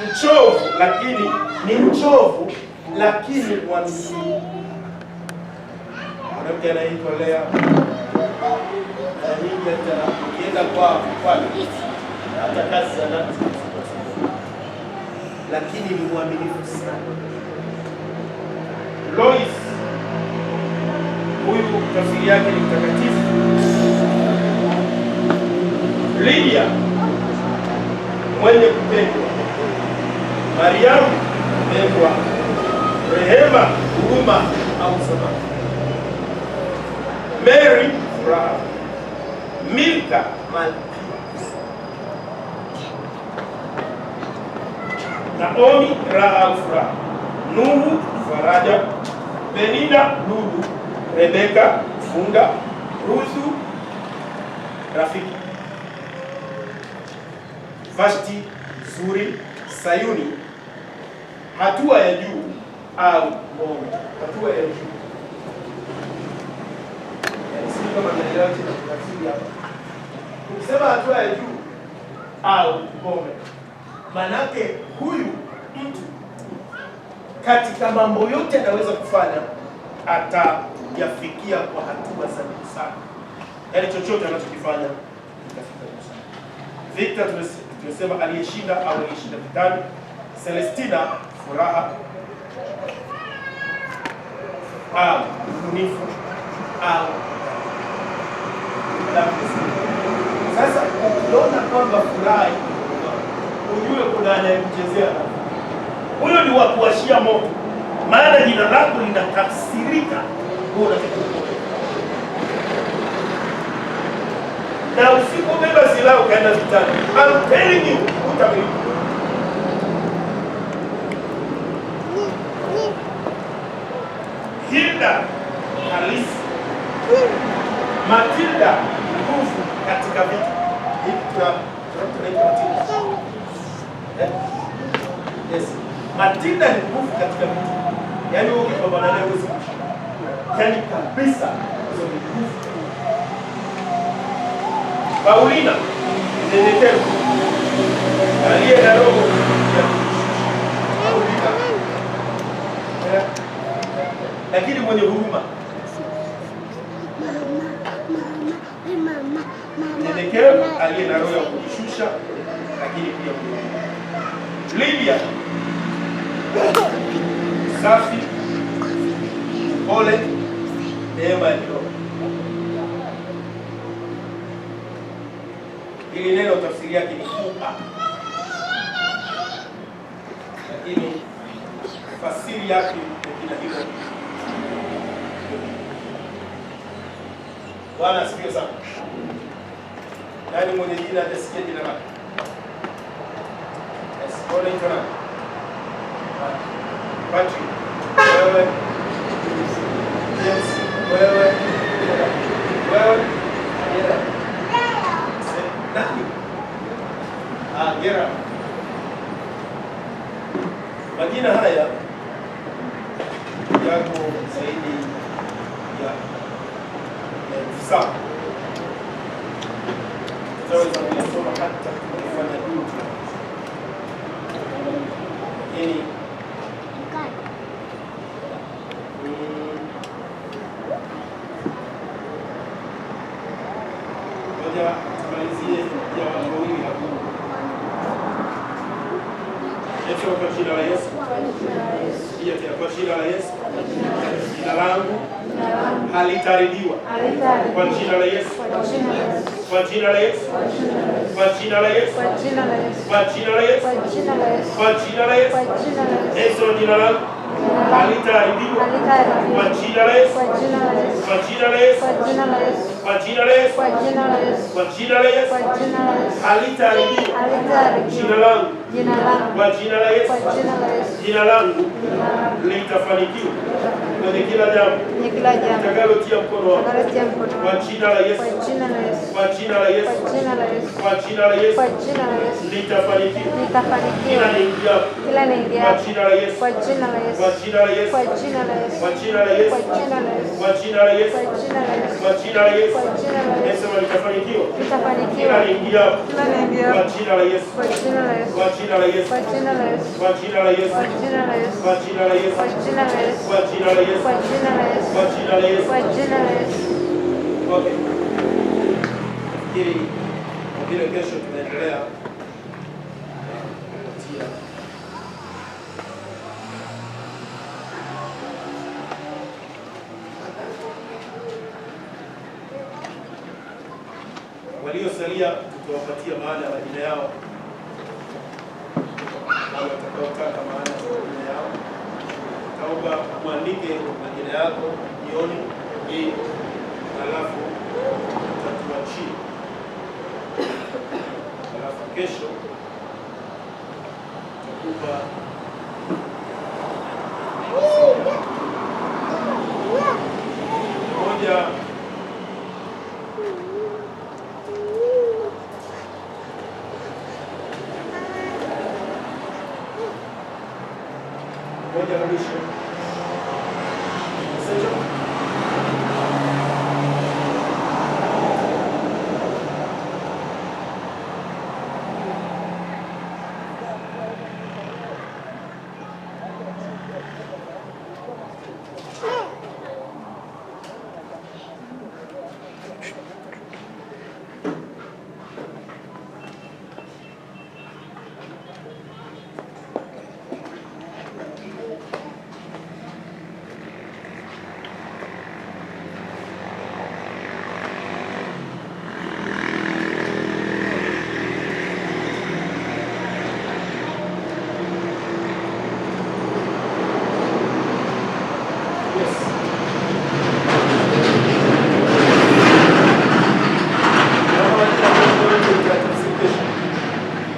mchovu, lakini ni mchovu lakini mwaminifu. Mwanamke anaitwa Lea. Ukienda kwa hata kazi za nani, lakini ni mwaminifu sana. Lois, huyu tafsiri yake ni mtakatifu. Lydia, mwenye kupendwa. Mariamu, mpendwa. Rehema, huruma au sababu. Mary, furaha. Milka, malkia. Naomi, raha au furaha. Nuhu, faraja. Penina, lulu. Rebeka, funga. Ruthu, rafiki. Vashti, zuri. Sayuni, hatua ya juu au ngome. Hatua ya juu. Sisi kama tunaelewa tafsiri hapa. Ukisema hatua ya juu au ngome, manake huyu mtu katika mambo yote anaweza kufanya atayafikia kwa hatua za juu sana. Yaani chochote anachokifanya kitafika juu sana. Victor tumesema aliyeshinda au aliyeshinda vitani. Celestina, furaha au ubunifu au sasa. Ukiona kwamba furaha ujue kuna anayekuchezea, huyo ni wa kuwashia moto, maana jina lako linatafsirika na usipobeba silaha ukaenda vitani, I'm telling you, utamiliki. Hilda, halisi. Matilda, nguvu katika vita. Hivi tunaita Matilda. Yes. Matilda ni nguvu katika vitu. Yaani wewe ukipambana naye huwezi kushinda. Yaani kabisa hizo ni nguvu. Paulina mnyenyekevu aliye na roho ya Paulina, lakini mwenye huruma, mnyenyekevu aliye na roho ya kujishusha, lakini pia Lydia safi, pole, neema ya Roho. Hili neno tafsiri yake ni kupa, lakini fasiri yake ni kila hivyo. Bwana asifiwe sana. Nani mwenye jina atasikia jina lake? Yes, bwana ito nani? Patrick, wewe, James, wewe, nani? Gera. Majina haya yako zaidi ya 7. Tutaweza kuyasoma hata kufanya duty. Lakini moja tumalizie ya wawili hapo. Yesu kwa jina la Yesu. Pia kwa jina la Yesu. Jina langu halitaridiwa. Kwa jina la Yesu. Kwa jina la Yesu. Kwa jina la Yesu. Kwa jina la Yesu. Kwa jina la Yesu. Yesu jina langu halitaridiwa. Kwa jina la Yesu. Kwa jina la Yesu. Kwa jina la Yesu. Kwa jina la Yesu. Halitaridiwa. Jina langu kwa jina la Yesu. Jina langu litafanikiwa kwenye kila jambo nitakalotia mkono wako. Kwa jina la Yesu. Kwa jina la Yesu. Kwa jina la Yesu litafanikiwa kila niingiapo. Kwa jina la Yesu. Kwa jina la Yesu. Kwa jina la Yesu. Kwa jina la Yesu. Kwa jina la Yesu. Kwa jina la Yesu. Nasema litafanikiwa kila niingiapo. Kwa jina la Yesu. Kwa jina la Yesu. Kwa jina la Yesu. Kwa jina la Yesu. Kwa jina la Yesu. Kwa jina la Yesu. Kwa jina la Yesu. Kwa jina la Yesu. Kwa jina la Yesu. Kwa jina la Yesu. Kwa jina la Yesu. Kwa jina la Yesu. Okay. Kile kesho tunaendelea waliosalia, tutawapatia maana ya majina yao wale watakaotaka maana ya majina yao. Naomba muandike majina yako jioni hii, alafu tutatuachia, alafu kesho tutakupa moja la mwisho.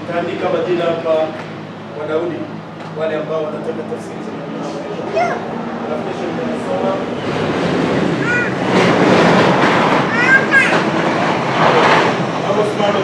Taandika majina hapa wa Daudi, wale ambao wanataka tafsiri za majina. Alafu kesho tunasoma. Hapo simama.